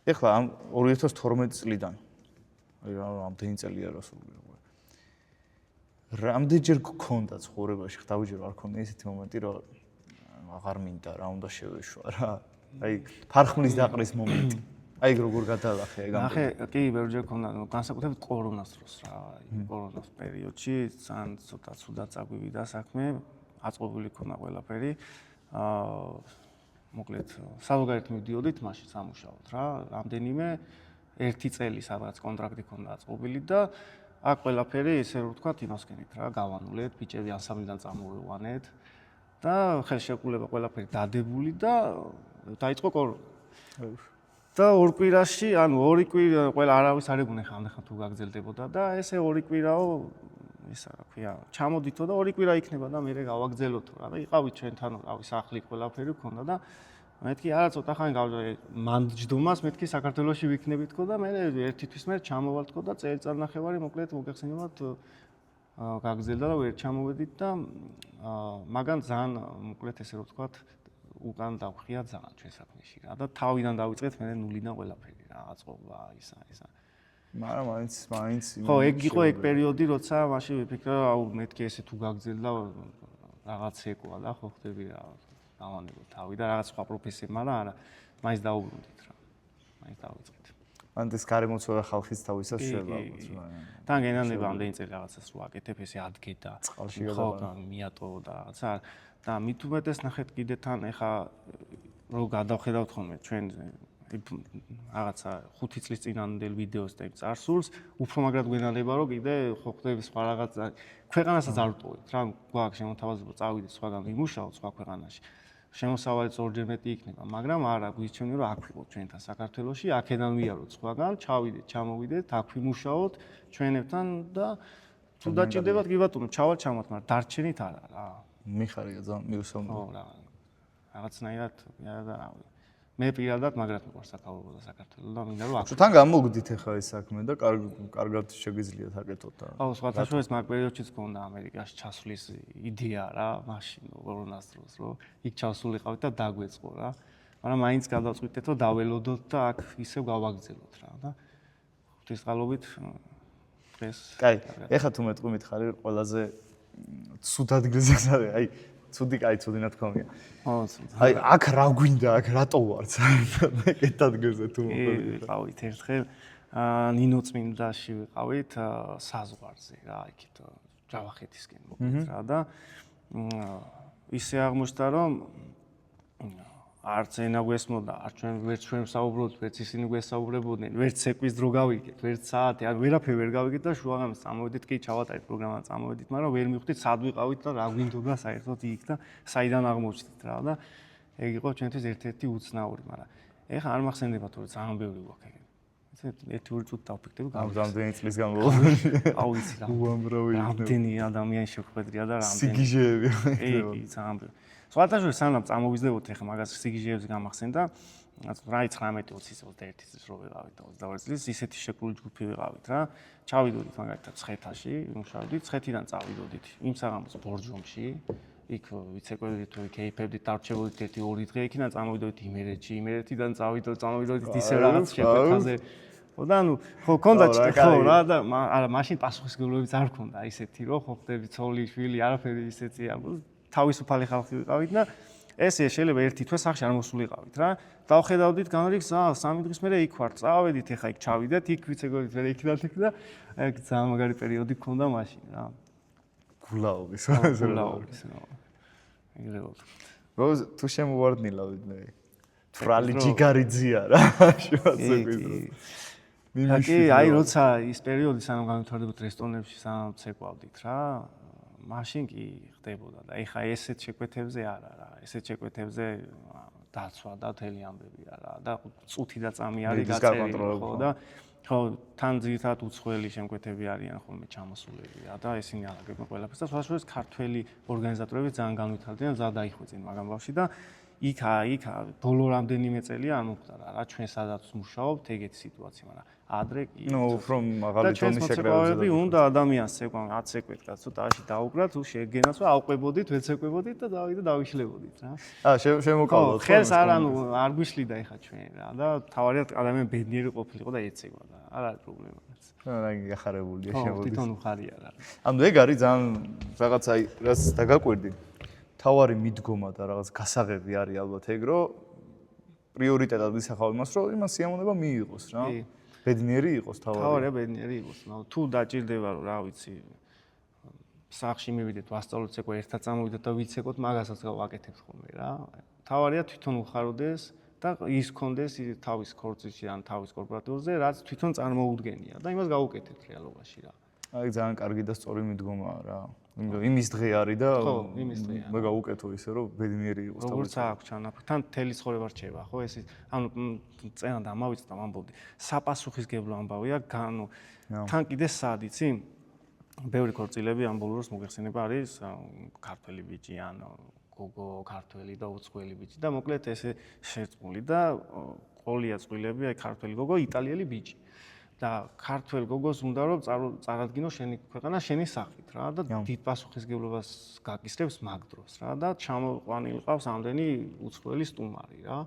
ეხლა ამ 2012 წლიდან აი რამდენი წელია რა სულ რამდენჯერ გქონდა ცხოვრებაში, დავიჯერო არ ქონდა ესეთი მომენტი, რომ აღარ მინდა რა უნდა შევეშვა რა. აი ფარხმლის დაყრის მომენტი. აი როგორ გადალახე ეგ ამ. ნახე, კი, ბევრჯერ ქონდა, განსაკუთრებით კორონას დროს რა, კორონას პერიოდში ძალიან ცოტა ცუდად წაგვივიდა საქმე, აწყობილი ქონდა ყველაფერი. მოკლედ, საზოგადოებრივად მივდიოდით მაშინ სამუშაოდ რა, რამდენიმე 1 წელი სადღაც კონტრაქტი ქონდა აწყობილი და აქ ყველაფერი ესე რომ ვთქვათ იმას გქენით რა, გავანულეთ, ბიჭები ანსამბლიდან წამოვიყვანეთ და ხელშეკრულება ყველაფერი დადებული და დაიწყო კორონა. და 2 კვირაში, ანუ 2 კვირა ყველა არავის არ ეგუნა ხანდახან თუ გაგრძელდებოდა და ესე 2 კვირაო ისა რა ქვია, ჩამოდითო და 2 კვირა იქნება და მე გავაგრძელოთო რა და იყავით ჩვენთან, რავი, სახლი ყველაფერი ქონდა და მეთქი არა ცოტა ხანი მან ჯდომას მეთქი საქართველოში ვიქნებით თქო და მე ერთი თვის მერე ჩამოვალთ თქო და წელიწად ნახევარი მოკლედ მოგეხსენებათ გაგრძელდა და ვერ ჩამოვედით და მაგან ძალიან მოკლედ ესე რომ ვთქვათ უკან დავხია ძალიან ჩვენ საქმეში რა და თავიდან დავიწყეთ მე ნულიდან ყველაფერი რა აწყობა ისა მაგრამ მაინც ხო ეგ იყო ეგ პერიოდი როცა მაშინ ვიფიქრე აუ მეთქი ესე თუ გაგრძელდა რაღაც ეკვა და ხო ხდები რა დავანებო თავი და რაღაც სხვა პროფესიებმა და არა მაინც დაუბრუნდით რა მაინც დავიწყეთ ან ეს გარემოცვება ხალხის თავისას შევა. თან გენანდება ამდენი წელი რაღაცას რო აკეთებ, ესე ადგედა. წყალში ხო, მიატო და რაღაცა და მით უმეტეს ნახეთ კიდე თან ეხა რო გადავხედავთ ხოლმე ჩვენ რაღაცა 5 წლის წინანდელ ვიდეოს და იმ წარსულს, უფრო მაგრად გვენალება რომ კიდე ხო ხდები სხვა რაღაცა ქვეყანასაც არ ვტოვებთ რა, გვაქვს შემოთავაზება წავიდეთ სხვაგან ვიმუშაოთ სხვა ქვეყანაში. შემოსავალიც ორჯერ მეტი იქნება, მაგრამ არა გვიჩვენე რომ აქ ვიყოთ ჩვენთან საქართველოში, აქედან ვიაროთ სხვაგან, ჩავიდეთ, ჩამოვიდეთ, აქ ვიმუშაოთ ჩვენებთან და თუ დაჭირდებათ კი ბატონო, ჩავალ ჩამოთ, მაგრამ დარჩენით არა რა. მიხარია ძალიან მიუსალმო. ხო რა. რაღაცნაირად და მე პირადად მაგრად მიყვარს საქართველო და საქართველო და მინდა რომ აქ. თან გამოგდით ახლა ეს საქმე და კარგად შეგიძლიათ აკეთოთ და. აუ სხვათა შორის მაგ პერიოდშიც გქონდა ამერიკაში ჩასვლის იდეა რა, მაშინ კორონას დროს რომ იქ ჩავსულიყავით და დაგვეწყო რა. მაგრამ მაინც გადავწყვიტეთ რომ დაველოდოთ და აქ ისევ გავაგზავნოთ რა და ღვთისმშობლობით დღეს. კაი, ეხლა თუ მეტყვი მითხარი ყველაზე ცუდ ადგილზე ხარ, აი ცუდი ნათქვამია. ხო, აი აქ რა გვინდა, აქ რატო ვარ საერთოდ ეგეთ ადგილზე თუ ვიყავით ერთხელ ნინო წმინდაში ვიყავით საზღვარზე რა, იქით ჯავახეთისკენ მოკლედ რა და ისე აღმოჩნდა რომ არც ენა გვესმოდა, არც ჩვენ საუბრობთ, ვერც ისინი გვესაუბრებოდნენ, ვერც ცეკვის დრო გავიგეთ, ვერც საათი, ან ვერაფერი ვერ გავიგეთ და შუაღამეს წამოვედით, კი ჩავატარეთ პროგრამა წამოვედით, მაგრამ ვერ მივხვდით სად ვიყავით და რა გვინდოდა საერთოდ იქ და საიდან აღმოჩნდით რა და ეგ იყო ჩვენთვის ერთ-ერთი უცნაური, მაგრამ ეხლა არ მახსენდება თორე ძალიან ბევრი გვაქვს ეგ. ერთი ორი წუთი დავფიქრდები რამდენი წლის განმავლობაში. აუ იცი რა. უამრავი რამდენი ადამიანი შეხვედრია და რამდენი სიგიჟეები. კი, ძალიან ბევრი. სხვათა შორის სანამ წამოვიზდებოდ ეხლა მაგას სიგიჟეებს გამახსენდა, რა 19-20 21 წლის რო ვიყავით და 22 წლის ისეთი შეკრული ჯგუფი ვიყავით რა. ჩავიდოდით მაგალითად ცხეთაში, ვიმუშავდით, ცხეთიდან წავიდოდით იმ საღამოს ბორჯომში, იქ ვიცეკვედით თუ კეიფებდით, დარჩებოდით 1-2 დღე, იქიდან წამოვიდოდით იმერეთში, იმერეთიდან წავიდოდით ისე რაღაც შეკვეთაზე. და ანუ ხო კონდა ხო რა და არა მაშინ პასუხისმგებლობიც არ ქონდა ისეთი რომ ხო ხდები ცოლი, შვილი, არაფერი ისეთი თავისუფალი ხალხი ვიყავით და ესე შეიძლება ერთი თვე სახში არ მოსულიყავით რა. დავხედავდით განრიგს 3 დღის მერე იქ ვარ, წავედით, ეხა იქ ჩავიდეთ, იქ ვიცეკვედით მერე იქიდან იქ და ეგ ძალიან მაგარი პერიოდი ქონდა მაშინ რა. გულაობის. გულაობის რა. ეგრე ვარ. როზ თუ შემოვარდნილავით მე. თვრალი ჯიგარიძია რა, შევაცეკვით რომ. კი, აი როცა ის პერიოდი სანამ განვითარდებოდა რესტორნებში, სანამ ცეკვავდით რა. მაშინ კი ხდებოდა და ეხა ესეთ შეკვეთებზე არა რა, ესეთ შეკვეთებზე დაცვა და თელი ამბებია რა და წუთი და წამი არის გაწერილი ხო და ხო თან ძირითადად უცხოელი შემკვეთები არიან ხოლმე ჩამოსულები რა და ესენი აღგებენ ყველაფერს და სხვა შორის ქართველი ორგანიზატორები ძალიან განვითარდნენ, ძალიან დაიხვეწინ მაგ ამბავში და იქ ბოლო რამდენიმე წელია არ მომხდარა რა ჩვენ სადაც ვმუშაობთ ეგეთი სიტუაცია, მაგრამ ადრე კი ნუ უფრო მაღალი ტონის შეკრებები უნდა ადამიანს ცეკვან, აცეკვეთ რა, ცოტაში დაუბრათ, თუ შეგენაც რომ ავყვებოდით, ვეცეკვებოდით და დავიშლებოდით რა. შემოკავდოთ. ხელს არ გვიშლიდა ეხა ჩვენ რა და თავარიად ადამიანი ბედნიერი ყოფილიყო და ეცევა და არ არის პრობლემაც. აი გახარებულია შემოდის. თვითონ უხარია რა. ანუ ეგ არის ძალიან რაღაც აი რაც დაგაკვირდი. თავარი მიდგომა და რაღაც გასაღები არის ალბათ ეგ რომ პრიორიტეტად ვისახავ იმას რომ იმას სიამოვნება მიიღოს რა. ბედნიერი იყოს თავარი. თავარია ბედნიერი იყოს. თუ დაჭირდება რომ რა ვიცი სახში მივიდეთ, ვასწავლოთ ცეკვა, ერთად წამოვიდეთ და ვიცეკოთ, მაგასაც გავაკეთებთ ხოლმე რა. თავარია თვითონ უხაროდეს და ის კონდეს თავის ქორწილში ან თავის კორპორატიულზე, რაც თვითონ წარმოუდგენია და იმას გავუკეთებთ რეალობაში რა. აი ძალიან კარგი და სწორი მიდგომაა რა. იმის დღე არის და მე გავუკეთო ისე რომ ბედნიერი იყოს თავი. როგორც აქვს ჩანაფიქრი, თან თელი ცხოვრება რჩება, ხო ეს ანუ წენა და ამავიწდა ამბობდი. საპასუხისგებლო ამბავია, ანუ თან კიდე სად იცი? ბევრი ქორწილები ამ ბოლო დროს მოგეხსენება არის ქართველი ბიჭი ან გოგო ქართველი და უცხოელი ბიჭი და მოკლედ ესე შერწყმული და ყოლია წყვილები აი ქართველი გოგო, იტალიელი ბიჭი. და ქართველ გოგოს უნდა რომ წარადგინო შენი ქვეყანა შენი სახით რა და დიდ პასუხისგებლობას გაკისრებს მაგ დროს რა და ჩამოყვანილი ყავს ამდენი უცხოელი სტუმარი რა.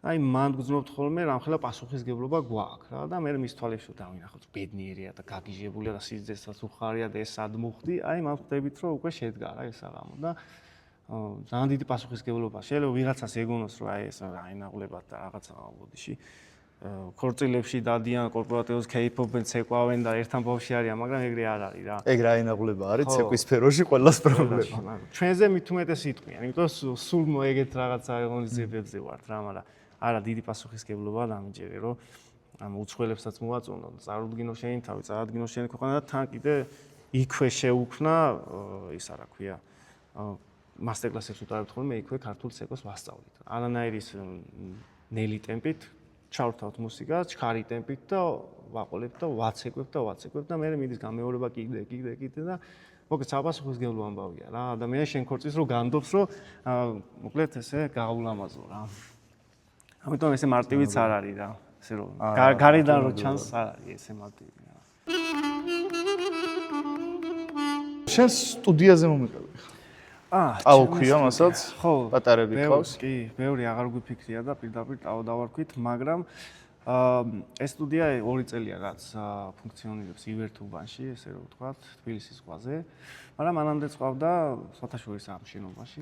აი მან გძნობთ ხოლმე რამხელა პასუხისგებლობა გვაქვს რა და მე მის თვალებში დავინახოთ ბედნიერია და გაგიჟებულია და სიძესაც უხარია და ეს სად მოხდი, აი მან ხვდებით რომ უკვე შედგა რა ეს აღამო და ძალიან დიდი პასუხისგებლობა შეიძლება ვიღაცას ეგონოს რომ აი ეს აინაღლებათ და რაღაცა ბოდიში ქორწილებში დადიან, კორპორატიულს кейფობენ, ცეკვავენ და ერთთან ბავშვი არიან, მაგრამ ეგრე არ არის რა. ეგ რა ენაღლება არის ცეკვის სფეროში ყველას პრობლემა. ჩვენზე მით უმეტეს იტყვიან, იმიტომ რომ სულ ეგეთ რაღაცა ღონისძიებებზე ვართ რა, მაგრამ არა დიდი პასუხისგებლობა დამიჯერე, რომ ამ უცხოელებსაც მოვაწონოთ, წარუდგინო შენი თავი, წარადგინო შენი ქვეყანა და თან კიდე იქვე შეუქმნა ის რა ქვია მასტერკლასებს უტარებთ ხოლმე იქვე ქართულ ცეკვას ვასწავლით. არანაირის ნელი ტემპით ჩავრთავთ მუსიკას, ჩქარი ტემპით და ვაყოლებთ და ვაცეკვებთ და მე მიდის გამეორება კიდე და მოკლედ საპასუხისგებლო ამბავია რა. ადამიანს შენ ქორწილს რო განდობს, რომ მოკლედ ესე გაულამაზო რა. ამიტომ ესე მარტივიც არ არის რა. ესე რომ გარედან რო ჩანს არ არის ესე მარტივი რა. შენ სტუდიაზე მომიყევი ხა? ტაო ქვია მასაც? ხო, პატარები ყავს? კი, ბევრი აღარ გვიფიქრია და პირდაპირ ტაო დავარქვით, მაგრამ ეს სტუდია 2 წელია რაც ფუნქციონირებს ივერტუბანში, ესე რომ ვთქვათ, თბილისის ზღვაზე. მაგრამ მანამდე წავდა სათავშორის ამ შენობაში.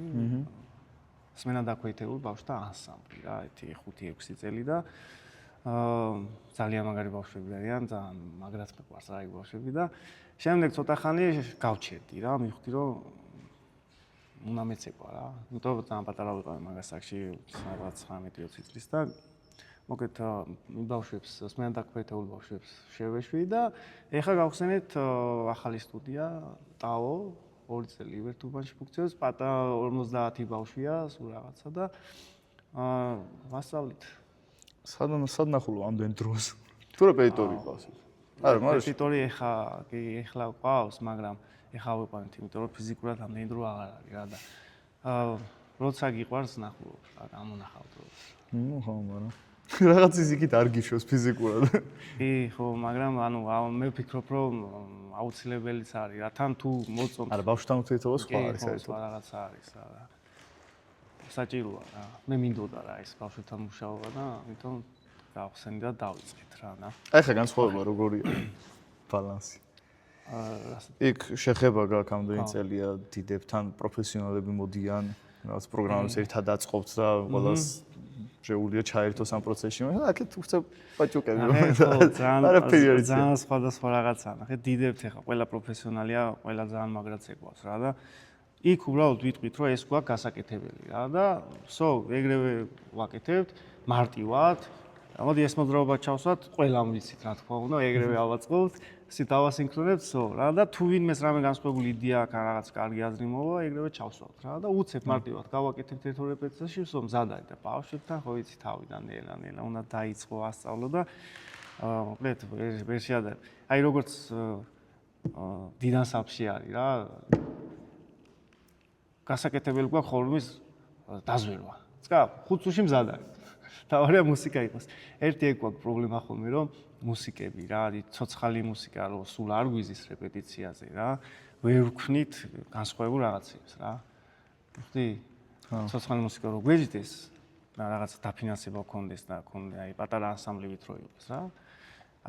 სმენა დაქვეითებული ბავშვთა ანსამბლი რა, 5-6 წელი და ძალიან მაგარი ბავშვები არიან, ძალიან მაგრად მეყვარს რა ეგ ბავშვები და შემდეგ ცოტა ხანი გავჩერდი რა, მივხვდი რომ უნდა მეცეკვა რა. იმიტომ რომ ძალიან პატარა ვიყავი მაგას აქში, რაღაც 19-20 წლის და მოკლედ ბავშვებს, სმენა დაქვეითებულ ბავშვებს შევეშვი და ეხლა გავხსენეთ ახალი სტუდია, ტაო, 2 წელი ივერტუბანში ფუნქციონირებს, 50 ბავშვია, სულ რაღაცა და ვასწავლით. სად ნახულობ ამდენ დროს? თუ რეპეტიტორი ყავს? არა, მაგრამ რეპეტიტორი ეხლა ყავს, მაგრამ ეხლა ვიყვანეთ, იმიტომ რომ ფიზიკურად ამდენ დრო აღარ არის რა და როცა გიყვარს ნახულობ, რა გამონახავ დროს. ხო, მაგრამ რაღაც ისიქით არ გიშვებს ფიზიკურად. კი, ხო, მაგრამ ანუ მე ვფიქრობ, რომ აუცილებელიც არის რა, თან თუ მოწონთ. არა, ბავშვთან ურთიერთობა სხვა არის საერთოდ. სხვა რაღაცა არის რა. საჭიროა რა. მე მინდოდა რა ეს ბავშვთან მუშაობა და ამიტომ გავხსენი და დავიწყეთ რა და. აი ხა განსხვავება როგორია ბალანსი. იქ შეხება გაქვს ამდენი წელია დიდებთან პროფესიონალები მოდიან, რაღაც პროგრამებს ერთად აწყობთ და ყველას შეუძლია ჩაერთოს ამ პროცესში. მაგრამ აქეთ უცებ პაჭუკები. ძალიან სხვადასხვა რაღაცაა. ნახე დიდებთ ეხა ყველა პროფესიონალია, ყველა ძალიან მაგრად ცეკვავს რა და იქ უბრალოდ ვიტყვით რომ ეს გვაქვს გასაკეთებელი რა და ეგრევე ვაკეთებთ მარტივად. მოდი ეს მოძრაობა ჩავსვათ, ყველამ ვიცით რა თქმა უნდა, ეგრევე ავაწყობთ, ისე დავასინქრონებთ რა და თუ ვინმეს რამე განსხვავებული იდეა აქვს, რაღაც კარგი აზრი მოვა, ეგრევე ჩავსვათ რა და უცებ მარტივად გავაკეთებთ ერთ-ორ რეპეტიციაში, მზადად და ბავშვებთან ხო ვიცი თავიდან ნელა უნდა დაიწყო ასწავლო და მოკლედ ვერ შეადარ. აი როგორც დიდან საფში არის რა. გასაკეთებელი გვაქვს ხოლმე დაზვერვა. წკა 5 წუთში მზად არის. თავარია მუსიკა იყოს. ერთი ეგ გვაქვს პრობლემა ხოლმე რომ მუსიკები რა, ცოცხალი მუსიკა რო სულ არ გვიზის რეპეტიციაზე რა, ვერ ვქნით განსხვავებულ რაღაცებს რა. ხდი? ცოცხალი მუსიკა რო გვეჯდეს და რაღაც დაფინანსება გქონდეს და აი პატარა ანსამბლივით რო იყოს რა.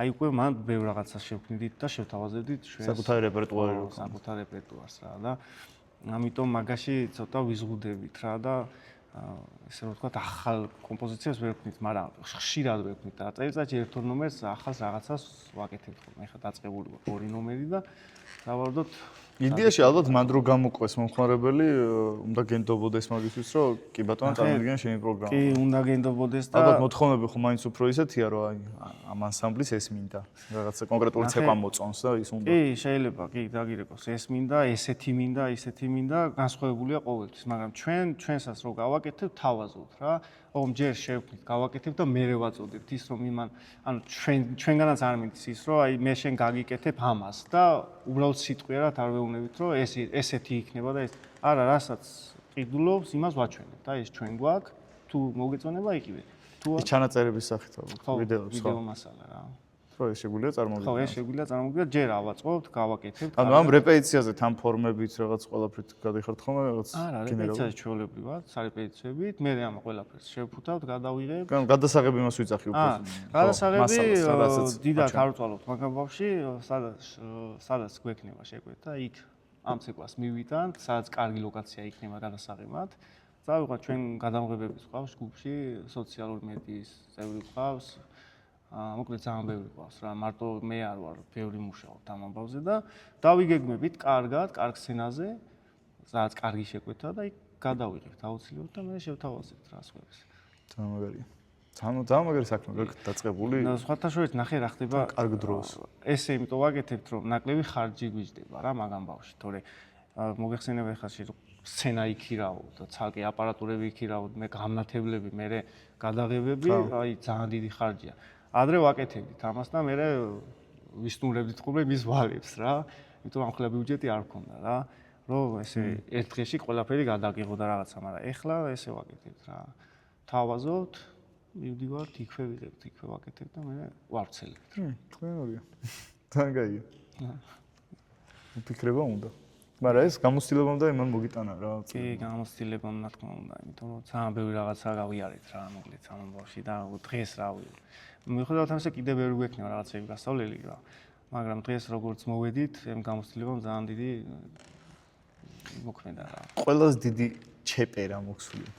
აი უკვე მან ბევრ რაღაცას შევქმნით და შევთავაზებდით ჩვენ საკუთარი რეპერტუარი რო საკუთარ რეპერტუარს რა და ამიტომ მაგაში ცოტა ვიზღუდებით რა და ესე რომ ვთქვათ ახალ კომპოზიციას ვერ ვქნით, მაგრამ ხშირად ვერ ვქნით და წელიწადში ერთ-ორ ნომერს ახალს რაღაცას ვაკეთებთ ხოლმე. ეხლა დაწყებული გვაქვს 2 ნომერი და დავარდოთ იდეაში ალბათ მან რო გამოყვეს მომხმარებელი, უნდა გენდობოდეს მაგისთვის, რომ კი ბატონო წარმოგიდგენ შენი პროგრამა. კი, უნდა გენდობოდეს და ალბათ მოთხოვნები ხო მაინც უფრო ისეთია, რომ აი ამ ანსამბლის ეს მინდა. რაღაცა კონკრეტული ცეკვა მოწონს და ის უნდა. კი, შეიძლება, კი, დაგირეკოს. ეს მინდა, ესეთი მინდა, ისეთი მინდა, განსხვავებულია ყოველთვის, მაგრამ ჩვენსაც რო გავაკეთებთ, თავაზობთ რა. ჯერ შევქმნით, გავაკეთებთ და მერე ვაწოდებთ ის რომ იმან, ანუ ჩვენგანაც არ მინდის ის რომ აი მე შენ გაგიკეთებ ამას და უბრალოდ სიტყვიერად არ ვეუბნებით რომ ესეთი იქნება და ეს არა, რასაც ყიდულობს, იმას ვაჩვენებთ და ეს ჩვენ გვაქვს, თუ მოგეწონება იყიდე. თუ ის ჩანაწერების სახით ვიდეოებს ხო? ვიდეო მასალა რა. ხო, ეს შეგვიძლია წარმოვიდგინოთ. ხო, ეს შეგვიძლია წარმოვიდგინოთ, ჯერ ავაწყობთ, გავაკეთებთ. ანუ ამ რეპეტიციაზე თან ფორმებით რაღაც ყველაფრით გადიხართ ხოლმე რაღაც არა, რეპეტიციაზე ჩვეულებრივად, სარეპეტიციებით, მე ამ ყველაფერს შევფუთავთ, გადავიღებ. გადასაღები იმას ვიძახი უფრო. გადასაღები დიდად არ ვწვალობთ მაგამ ბავში, სადაც გვექნება შეკვეთა, იქ ამ ცეკვას მივიტანთ, სადაც კარგი ლოკაცია იქნება გადასაღებად. წავიღოთ ჩვენ გადამღებების ყავს ჯგუფში, სოციალური მედიის წევრი ყავს. მოკლედ ძალიან ბევრი ყავს რა, მარტო მე არ ვარ, ბევრი მუშაობთ ამ ამბავზე და დავიგეგმებით კარგად, კარგ სცენაზე, სადაც კარგი შეკვეთა და იქ გადავიღებთ აუცილებლად და მე შევთავაზებთ რა სხვებს. ძალიან მაგარია. ძალიან მაგარი საქმე გაქვთ დაწყებული. სხვათა შორის ნახე რა ხდება კარგ დროს. ესე იმიტომ ვაკეთებთ, რომ ნაკლები ხარჯი გვიждდება რა მაგ ამბავში, თორე მოგეხსენება ხა სცენა იქირავო და ცალკე აპარატურები იქირავო, მე გამნათებლები, მე გადაღებები, აი ძალიან დიდი ხარჯია. ადრე ვაკეთებდით ამას და მე ვისნულებდით ხოლმე მის ვალებს რა. იმიტომ ამ ხლა ბიუჯეტი არ მქონდა რა. რომ ესე ერთ დღეში ყველაფერი გადაგიღო და რაღაცა, მაგრამ ეხლა ესე ვაკეთებთ რა. თავაზობთ, მივდივართ, იქვე ვიღებთ, იქვე ვაკეთებთ და მე ვარცელებთ. ყველანაირია. ძალიან კაია. ვფიქრება უნდა. მაგრამ ეს გამოცდილებამ და იმან მოგიტანა რა. კი, გამოცდილებამ რა თქმა უნდა, იმიტომ რომ ძალიან ბევრი რაღაცა გავიარეთ რა, მოკლედ ამ ამბავში და დღეს რა მიუხედავად ამისა კიდევ ბევრი გვექნება რაღაცები გასავლელი რა. მაგრამ დღეს როგორც მოვედით, ამ გამოცდილებამ ძალიან დიდი მოქმედა რა. ყველაზე დიდი ჩეპე რა მოხსული.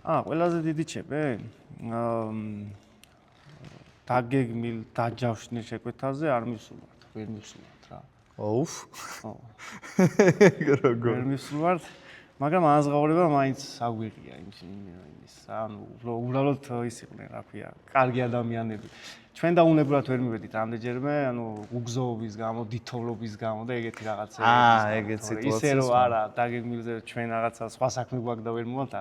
ყველაზე დიდი ჩეპე? დაგეგმილ დაჯავშნილ შეკვეთაზე არ მივსულვართ, ვერ მივსულვართ რა. ოუფ. ვერ მივსულვართ, მაგრამ ანაზღაურება მაინც აგვიღია იმის. ანუ უბრალოდ ის იყვნენ, რა ქვია, კარგი ადამიანები. ჩვენ დაუნებურად ვერ მივედით ამდენჯერმე, ანუ უგზოობის გამო, დითოლობის გამო და ეგეთი რაღაცები. ეგეთ სიტუაციას. ისე რომ არა, დაგეგმილზე ჩვენ რაღაცა სხვა საქმე გვაქვს და ვერ მოვალთ.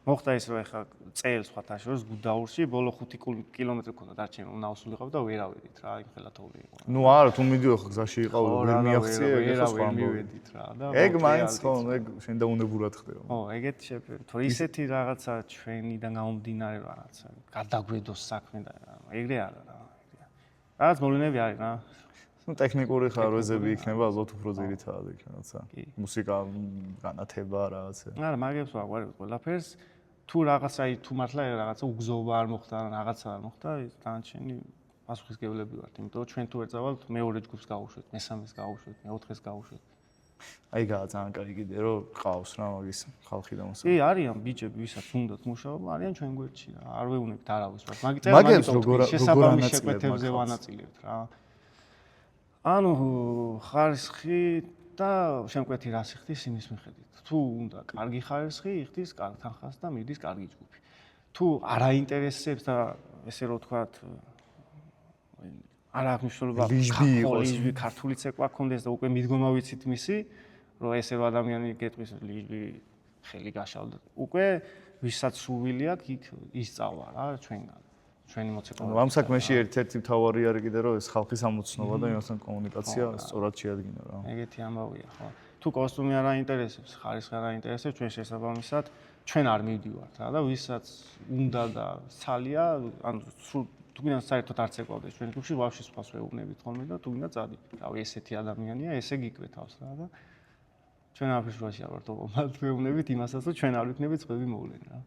მოხდა ის რომ ეხლა წელს სხვათა შორის გუდაურში ბოლო 5 კილომეტრი ქონდა დარჩენილი, უნდა ავსულიყავ და ვერ ავედით რა, იმ ხელათოვლი იყო. ნუ არა, თუ მიდიო ხო გზაში იყავ, ვერ მიაღწია, ეგ ხო სხვა მივედით რა და ეგ მაინც ხო, ეგ შენ დაუნებურად ხდება. ხო, ეგეთი შეფერდ. თორე ისეთი რაღაცა ჩვენიდან გამომდინარე რაღაცა გადაგვედოს საქმე და ეგრე არა რა. რაღაც მოვლენები არის რა. ნუ ტექნიკური ხარვეზები იქნება ალბათ უფრო ძირითადად იქ რაღაცა. მუსიკა, განათება რაღაცა. არა, მაგებს ვაყვარებ ყველაფერს. თუ რაღაცა თუ მართლა რაღაცა უგზოობა არ მოხდა, რაღაცა არ მოხდა, ის დანარჩენი პასუხისმგებლები ვართ, იმიტომ რომ ჩვენ თუ ვერ წავალთ, მეორე ჯგუფს გავუშვეთ, მესამეს გავუშვეთ, მეოთხეს გავუშვეთ. აი ძალიან კაი კიდე რომ ყავს რა მაგის ხალხი და მოსა. კი, არიან ბიჭები, ვისაც უნდათ მუშაობა, არიან ჩვენ გვერდში რა. არ ვეუნებთ არავის ვართ. მაგის შესაბამის შეკვეთებზე ვანაწილებთ რა. ანუ ხარისხი და შემკვეთი რას იხდის იმის მიხედვით. თუ უნდა კარგი ხარისხი, იხდის კარგ თანხას და მიდის კარგი ჯგუფი. თუ არ აინტერესებს და ესე რომ ვთქვათ არ აქვს მნიშვნელობა ლიჟბი ქართული ცეკვა გქონდეს და უკვე მიდგომა ვიცით მისი, რომ ესე რომ ადამიანი გეტყვის ლიჟბი ხელი გაშალდათ. უკვე ვისაც სურვილი აქვს, იქ ისწავლა რა ჩვენგან. ჩვენი მოცეკვავე. ამ საქმეში ერთ-ერთი მთავარი არის კიდე რომ ეს ხალხის ამოცნობა და იმასთან კომუნიკაცია სწორად შეადგინა რა. ეგეთი ამბავია ხო. თუ კოსტუმი არ აინტერესებს, ხარისხი არ აინტერესებს, ჩვენ შესაბამისად ჩვენ არ მივდივართ რა და ვისაც უნდა და ცალია, ანუ თუ გინდა საერთოდ არც ეკვავდეს ჩვენი ჯგუფში, ვაფშე სხვას ვეუბნებით ხოლმე და თუ გინდა წადი. რავი, ესეთი ადამიანია, ესე გიკვეთავს რა და ჩვენ აფიშვაში არ ვართ ოღონდ ვეუბნებით იმასაც, რომ ჩვენ არ ვიქნებით წვევი მოვლენ რა.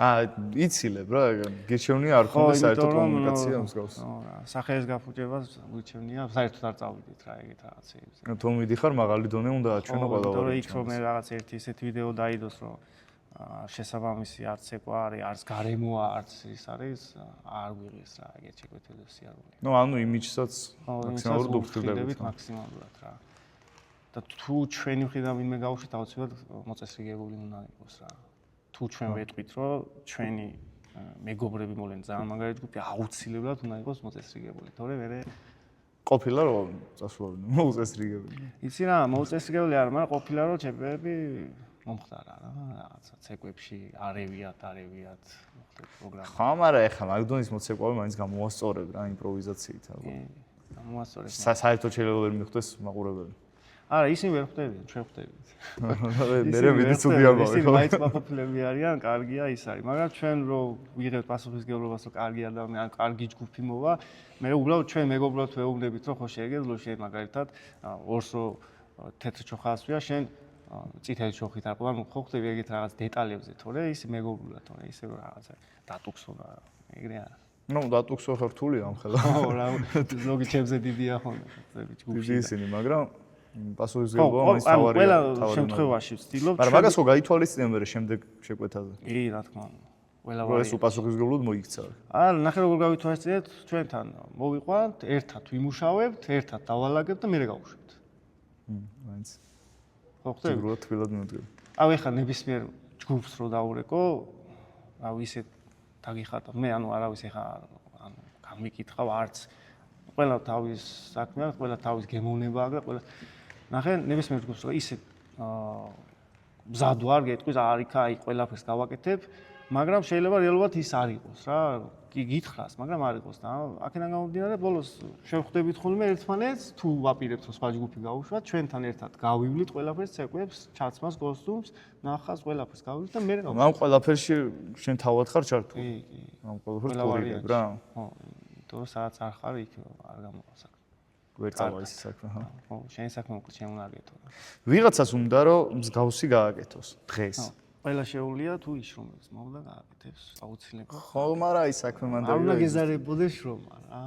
იცილებ რა, გირჩევნია არ ხონდა საერთოდ კომუნიკაცია მსგავს. ხო რა, სახეების გაფუჭებას გირჩევნია, საერთოდ არ წავიდით რა ეგეთ რაღაცეებზე. თუ მიდიხარ მაღალი დონე უნდა აჩვენო ყველა. თორე იქ რომ მე რაღაც ერთი ესეთი ვიდეო დაიდოს რომ შესაბამისი არც ეკვა არის, არც გარემოა, არც ის არის, არ ვიღეს რა ეგეთ შეკვეთილებს სიარული. ნუ ანუ იმიჯსაც მაქსიმალურად უხდებით მაქსიმალურად რა. და თუ ჩვენი მხრიდან ვინმე გავუშვით, აუცილებლად მოწესრიგებული უნდა იყოს რა. თუ ჩვენ ვეტყვით, რომ ჩვენი მეგობრები მოლენ ძალიან მაგარი ჯგუფი, აუცილებლად უნდა იყოს მოწესრიგებული. თორე მე ყოფილა რომ წასულობდნენ მოუწესრიგებელი. იცი რა, მოუწესრიგებელი არა, მაგრამ ყოფილა რომ ჩემპიონები მომხდარა რა, რაღაცა ცეკვებში არევიათ პროგრამა. ხო, მაგრამ ეხლა მაგდონის მოცეკვავე მაინც გამოასწორებ რა იმპროვიზაციით ალბათ. კი, გამოასწორებ. საერთოდ შეიძლება ვერ მიხვდეს მაყურებელი. არა, ისინი ვერ ხვდებით, ჩვენ ხვდებით. მე ვიდეო ცუდი ამბავი. ისინი მაინც მაყოფილები არიან, კარგია ის არის, მაგრამ ჩვენ რო ვიღებთ პასუხისმგებლობას, რომ კარგი ადამიანი, კარგი ჯგუფი მოვა, მე უბრალოდ ჩვენ მეგობრად ვეუბნებით, რომ ხო შეეგებლო შენ მაგალითად ორს რო თეთრ ჩოხასვია, შენ წითელი ჩოხით არ ყვა, ხო ხვდები ეგეთ რაღაც დეტალებზე, თორე ის მეგობრულად, თორე ისე რომ რაღაცა დატუქსო და ეგრე არა. ნუ დატუქსო ხარ რთულია ამ ხელა. ხო რა, ზოგი ჩემზე დიდია ხოლმე, ჯგუფში. დიდი ისინი, მაგრამ პასუხისმგებლობა მაინც თავარია. ყველა შემთხვევაში ვცდილობ. მაგრამ მაგას ხო გაითვალისწინებ მე შემდეგ შეკვეთაზე. კი, რა თქმა უნდა. ყველა ეს უპასუხისმგებლოდ მოიქცა. არა, ნახე როგორ გავითვალისწინეთ, ჩვენთან მოვიყვანთ, ერთად ვიმუშავებთ, ერთად დავალაგებთ და მერე გავუშვებთ. მაინც. ხო, ხდება? უბრალოდ თბილად მივდგები. ეხლა ნებისმიერ ჯგუფს რო დავურეკო, ისე დაგიხატა. მე არავის ეხლა გამიკითხავ არც ყველა თავის საქმე აქვს, ყველა თავის გემოვნება აქვს და ყველა ნახე ნებისმიერ ჯგუფს რო ისე მზად ვარ გეტყვის არ იქა აი ყველაფერს გავაკეთებ, მაგრამ შეიძლება რეალურად ის არ იყოს რა. კი გითხრას, მაგრამ არ იყოს და აქედან გამომდინარე ბოლოს შევხვდებით ხოლმე ერთმანეთს, თუ ვაპირებთ რომ სხვა ჯგუფი გაუშვათ, ჩვენთან ერთად გავივლით ყველაფერს, ცეკვებს, ჩაცმას, კოსტუმს, ნახას, ყველაფერს გავივლით და მე გავუშვათ. ამ ყველაფერში შენ თავად ხარ ჩართული? კი. ამ ყველაფერს ყურებ რა. ხო, იმიტომ რომ სადაც არ ხარ, იქ არ გამოვა საქმე. ვერ წავა ის საქმე, ხო? ხო, შენი საქმე უკვე ჩემ უნდა აკეთო. ვიღაცას უნდა რომ მსგავსი გააკეთოს დღეს. ყველა შეუულია თუ იშრომებს, მოვდა გააკეთებს, აუცილებლად. ხო, მაგრამ აი საქმე მანდ არ უნდა გეზარებოდეს შრომა რა.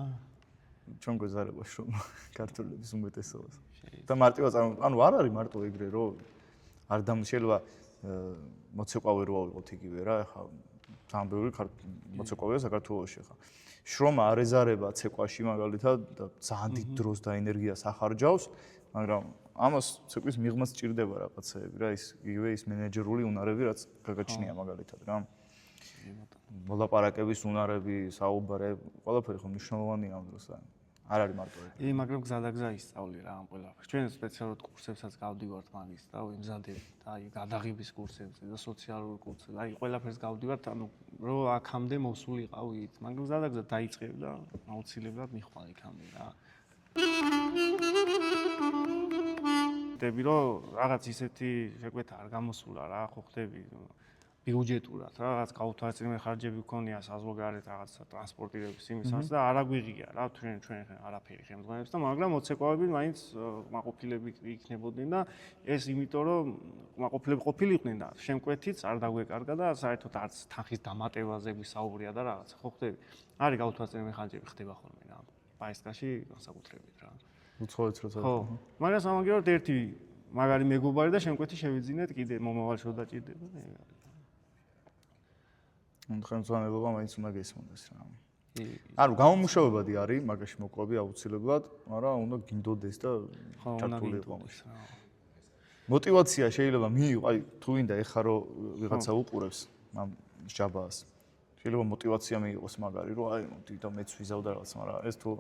ჩვენ გვეზარება შრომა ქართველების უმეტესობას. და მარტივად ანუ არ არის მარტო ეგრე რომ არ შეიძლება მოცეკვავე რო ავიღოთ იგივე რა, ხა ძალიან ბევრი მოცეკვავეა საქართველოში ხა. შრომა არ ეზარება ცეკვაში მაგალითად და ძალიან დიდ დროს და ენერგიას ახარჯავს, მაგრამ ამას ცეკვის მიღმაც სჭირდება რაღაცეები რა, ის იგივე ის მენეჯერული უნარები რაც გაგაჩნია მაგალითად რა. მოლაპარაკების უნარები, საუბარი, ყველაფერი ხო მნიშვნელოვანია ამ დროს და არ არის მარტო ეგ. მაგრამ გზადაგზა ისწავლი რა ამ ყველაფერს. ჩვენ სპეციალურად კურსებსაც გავდივართ მაგის და ვიმზადებით და აი გადაღების კურსებზე და სოციალურ კურსებზე. აი ყველაფერს გავდივართ, ანუ რო აქამდე მოსულიყავით, მაგრამ გზადაგზა დაიწყებ და აუცილებლად მიხვალ იქამდე რა. ხდები რომ რაღაც ისეთი შეკვეთა არ გამოსულა რა, ხო ხდები ბიუჯეტურად რა, რაღაც გაუთვალისწინებელი ხარჯები გქონია საზღვარგარეთ რაღაცა ტრანსპორტირების იმისას და არ აგვიღია რა, ჩვენ არაფერი ხელმძღვანელებს და მაგრამ მოცეკვავები მაინც მაყოფილები იქნებოდნენ და ეს იმიტომ რომ მაყოფილები ყოფილიყვნენ და შემკვეთიც არ დაგვეკარგა და საერთოდ არც თანხის დამატებაზე ვისაუბრია და რაღაცა ხო ხდები. არის გაუთვალისწინებელი ხარჯები ხდება ხოლმე რა. პაისკაში განსაკუთრებით რა. უცხოეთს როცა. ხო, მაგრამ სამაგიეროდ ერთი მაგარი მეგობარი და შემკვეთი შევიძინეთ კიდე მომავალ შევდაჭირდება და ეგ არის. ხელმძღვანელობა მაინც უნდა გესმოდეს რა. ანუ გამომუშავებადი არის, მაგაში მოყვები აუცილებლად, მაგრამ უნდა გინდოდეს და ჩართული იყო ამაში. მოტივაცია შეიძლება მიიღო, აი თუ ვინდა ეხა რომ ვიღაცა უყურებს ამ ჯაბას. შეიძლება მოტივაცია მიიღოს მაგარი, რომ აი მოდი და მეც ვიზავ და რაღაც, მაგრამ ეს თუ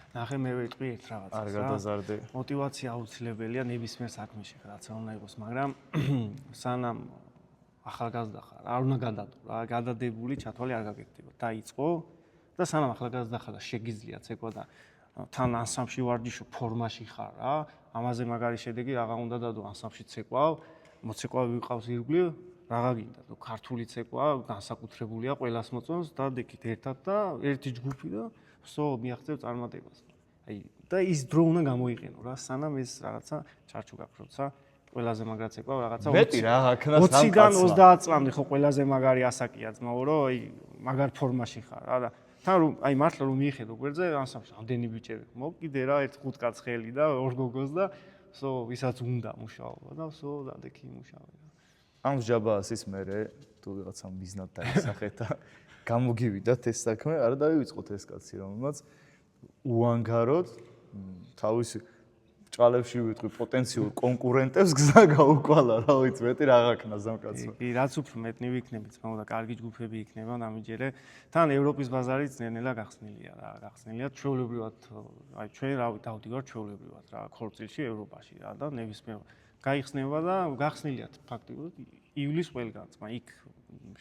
ნახე მე ვიტყვი ერთ რაღაცას რა. არ გადაზარდე. მოტივაცია აუცილებელია ნებისმიერ საქმეში, რაც უნდა იყოს, მაგრამ სანამ ახალგაზრდა ხარ, არ უნდა გადადო რა, გადადებული ჩათვალი არ გაკეთდება. დაიწყო და სანამ ახალგაზრდა ხარ და შეგიძლია ცეკვა და თან ანსამბლში ვარჯიშო ფორმაში ხარ რა, ამაზე მაგარი შედეგი რაღა უნდა დადო ანსამბლში ცეკვავ, მოცეკვავი ვიყავს ირგვლივ, რაღა გინდა, თუ ქართული ცეკვა განსაკუთრებულია ყველას მოწონს, დადექით ერთად და ერთი ჯგუფი და ვსო მიაღწევ წარმატებას. აი და ის დრო უნდა გამოიყენო რა, სანამ ეს რაღაცა ჩარჩო გაქვს, როცა ყველაზე მაგრა ცეკვა რაღაცა 20-დან 30 წლამდე ხო ყველაზე მაგარი ასაკია ძმაო, რომ აი მაგარ ფორმაში ხარ რა და თან რომ აი მართლა რომ მიიხედო გვერდზე ანსამბლში ამდენი ბიჭები მოკიდე რა ერთ ხუთ კაც ხელი და ორ გოგოს და ვსო ვისაც უნდა მუშაობა და ვსო დადექი მუშაობა. ამ ჯაბას ის მერე თუ ვიღაცა მიზნად დაისახეთ და გამოგივიდათ ეს საქმე, არ დავივიწყოთ ეს კაცი, რომელმაც უანგაროდ თავისი ჭალებში ვიტყვი პოტენციურ კონკურენტებს გზა გაუკვალა, რა ვიცი, მეტი რა გაქნას ამ კაცმა. კი, რაც უფრო მეტნი ვიქნებით, თქო და კარგი ჯგუფები იქნება ნამიჯერე. თან ევროპის ბაზარიც ნელ-ნელა გახსნილია რა, გახსნილია ჩვეულებრივად, აი ჩვენ რავი დავდივართ ჩვეულებრივად რა, ქორწილში ევროპაში რა და ნებისმიერ გაიხსნება და გახსნილიათ ფაქტიურად ივლის ყველგანც, იქ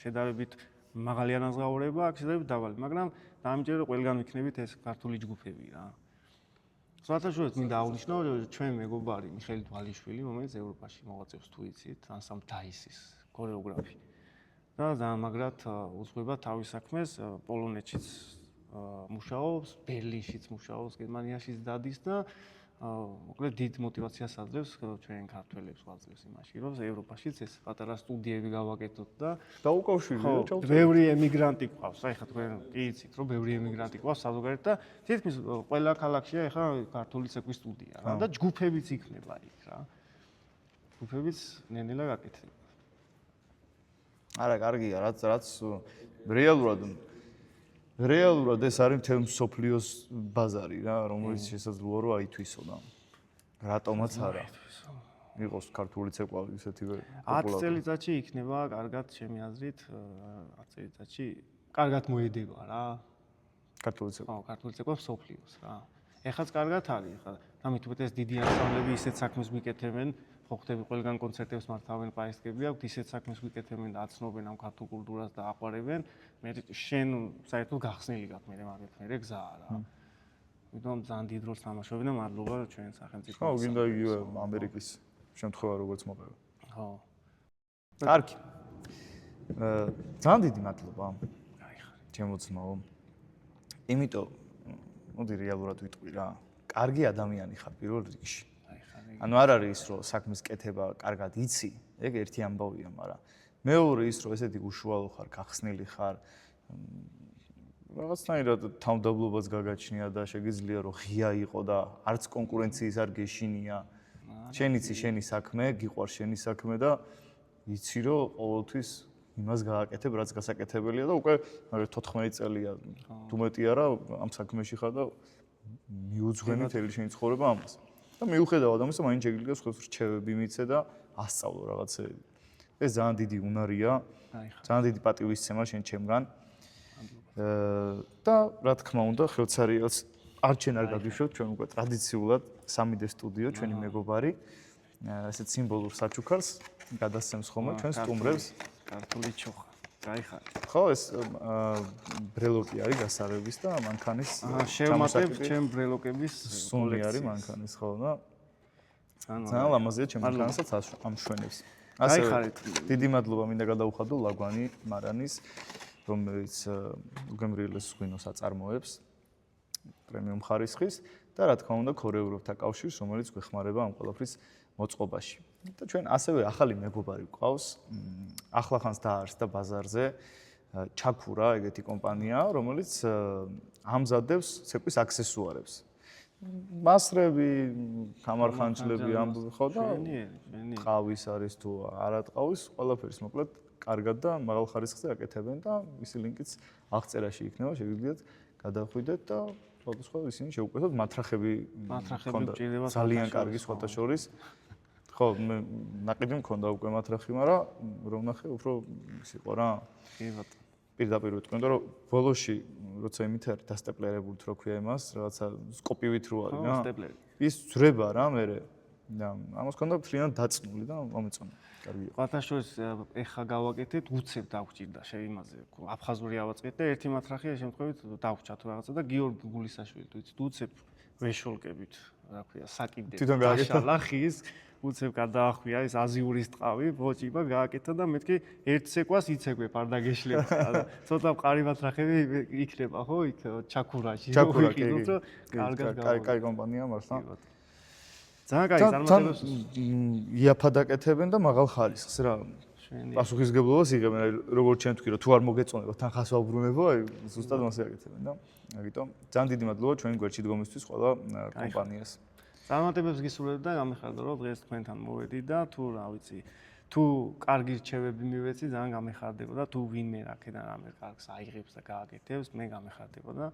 შედარებით მაღალი ანაზღაურება, აქ შედარებით დაბალი, მაგრამ ნამიჯერე ყველგან ვიქნებით ეს ქართული ჯგუფები რა. საერთოდ მინდა აღნიშნო, ჩვენ მეგობარი მიხეილ დვალიშვილი, რომელიც ევროპაში მოღვაწეობს თუ იცით, ანსამბლ დაისის ქორეოგრაფი. და ძალიან მაგრად უძღვება თავის საქმეს, პოლონეთშიც მუშაობს, ბერლინშიც მუშაობს, გერმანიაშიც დადის და მოკლედ დიდ მოტივაციას აძლევს ჩვენ ქართველებს ვაძლევს იმაში, რომ ევროპაშიც ეს პატარა სტუდიები გავაკეთოთ და დაუკავშირდით ჩავწერთ. ბევრი ემიგრანტი ყავს, აი ხა თქვენ კი იცით, რომ ბევრი ემიგრანტი ყავს საზოგადოებრივ და თითქმის ყველა ქალაქშია ეხლა ქართული ცეკვის სტუდია რა და ჯგუფებიც იქნება იქ რა. ჯგუფებიც ნელ-ნელა გაკეთდება. არა, კარგია, რაც რეალურად ეს არის მთელ მსოფლიოს ბაზარი რა, რომელიც შესაძლოა რომ აითვისო და რატომაც არა. იყოს ქართული ცეკვავი ისეთივე 10 წელიწადში იქნება კარგად ჩემი აზრით 10 წელიწადში კარგად მოედება რა. ქართული ცეკვა. ხო, ქართული ცეკვა მსოფლიოს რა. ეხაც კარგად არის, ხა. ამით უმეტეს ეს დიდი ანსამბლები ისეთ საქმეს გვიკეთებენ, ხო ხდები ყველგან კონცერტებს მართავენ, პაესკები აქვს, ისეთ საქმეს გვიკეთებენ და აცნობენ ამ ქართულ კულტურას და აყვარებენ. მე შენ საერთოდ გახსნილი გაქვს მე მაგეთ გზა რა. ვიდრე ძალიან დიდ როლს თამაშობენ და მადლობა ჩვენ სახელმწიფოს. ხო, გინდა იგივე ამერიკის შემთხვევა როგორც მოყევა. ხო. კარგი. ძალიან დიდი მადლობა. აი ხარ. ჩემო ძმაო. იმიტომ მოდი რეალურად ვიტყვი რა. კარგი ადამიანი ხარ პირველ რიგში. აი ხარ. ანუ არ არის ის რომ საქმის კეთება კარგად იცი, ეგ ერთი ამბავია, მაგრამ მეორე ის რომ ესეთი უშუალო ხარ, გახსნილი ხარ, რაღაცნაირად თავმდაბლობას გაგაჩნია და შეგიძლია რომ ღია იყო და არც კონკურენციის არ გეშინია. შენ იცი შენი საქმე, გიყვარს შენი საქმე და იცი რომ ყოველთვის იმას გააკეთებ, რაც გასაკეთებელია და უკვე 14 წელია თუ მეტი არა ამ საქმეში ხარ და მიუძღვენი მთელი შენი ცხოვრება ამას. და მიუხედავად ამისა, მაინც შეგიძლია სხვებს რჩევები მიცე და ასწავლო რაღაცეები. ეს ძალიან დიდი უნარია. ძალიან დიდი პატივისცემა შენ ჩემგან. და რა თქმა უნდა, ხელცარიელს არჩენ არ გაგიშვებთ ჩვენ უკვე ტრადიციულად 3D სტუდიო, ჩვენი მეგობარი. ესეთ სიმბოლურ საჩუქარს გადასცემს ხოლმე ჩვენ სტუმრებს. ქართული ჩოხა. აი ხარ. ხო, ეს ბრელოკი არის გასაღების და მანქანის შევმატებ ჩემ ბრელოკების სუნი არის მანქანის, ხო და ძალიან ლამაზია ჩემ მანქანასაც ამშვენებს. აი ხარით. დიდი მადლობა მინდა გადაუხადო ლაგვანი მარანის, რომელიც უგემრიელეს ღვინოს აწარმოებს პრემიუმ ხარისხის და რა თქმა უნდა ქორეურებთა კავშირს, რომელიც გვეხმარება ამ ყველაფრის მოწყობაში. და ჩვენ ასევე ახალი მეგობარი გვყავს, ახლახანს დაარსდა ბაზარზე ჩაქურა, ეგეთი კომპანია, რომელიც ამზადებს ცეკვის აქსესუარებს. მასრები, კამარხანჯლები, ხო და ყავის არის თუ არა ყავის, ყველაფერს მოკლედ კარგად და მაღალ ხარისხზე აკეთებენ და მისი ლინკიც აღწერაში იქნება, შეგიძლიათ გადახვიდეთ და სხვადასხვა ისინი შეუკვეთოთ მათრახები მჭირდება ძალიან კარგი სხვათა შორის. ხო, მე ნაყიდი მქონდა უკვე მათრახი, მაგრამ რომ ნახე, უფრო ის იყო რა. კი ბატონო. პირდაპირ ვიტყვი, იმიტომ რომ ბოლოში როცა იმით არის დასტეპლერებული რო ქვია იმას, რაღაცა სკოპივით რო არის რა. სტეპლერი. ის ძრება რა მერე. და ამას მქონდა მთლიანად დაწნული და მომეწონა. კარგი იყო. ფათაშორის ეხა გავაკეთეთ, უცებ დაგვჭირდა შეიმაზე. აფხაზური ავაწყეთ და ერთი მათრახია შემთხვევით დაგვჭა თუ რაღაცა და გიორგი გულისაშვილი თუ იცით, უცებ ვეშოლკებით, რა ქვია, საკიდე. თვითონ გააკეთა ლახის უცებ გადაახვია ეს აზიურის ტყავი, ბოჭიბა გააკეთა და მეთქი ერთ ცეკვას იცეკვებ არ დაგეშლებს და ცოტა მყარი მათრახები იქნება ხო იქ ჩაქურაში. ჩაქურა კი. კარგად კაი კომპანია მართლა. ძალიან კაი წარმატებებს იაფად აკეთებენ და მაღალ ხარისხს რა. პასუხისგებლობას იღებენ, როგორც ჩვენ თქვი, რომ თუ არ მოგეწონება თანხას ვაუბრუნებო, აი ზუსტად მასე აკეთებენ და ამიტომ ძალიან დიდი მადლობა ჩვენი გვერდში დგომისთვის ყველა კომპანიას. წარმატებებს გისურვებ და გამიხარდა რომ დღეს თქვენთან მოვედი და თუ რა ვიცი, თუ კარგი რჩევები მივეცი, ძალიან გამიხარდება და თუ ვინმე აქედან რამე კარგს აიღებს და გააკეთებს, მე გამიხარდება და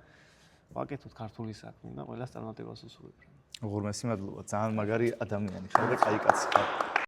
ვაკეთოთ ქართული საქმე და ყველას წარმატებას უსურვებ. უღურმესი მადლობა, ძალიან მაგარი ადამიანი ხარ და კაი კაცი ხარ.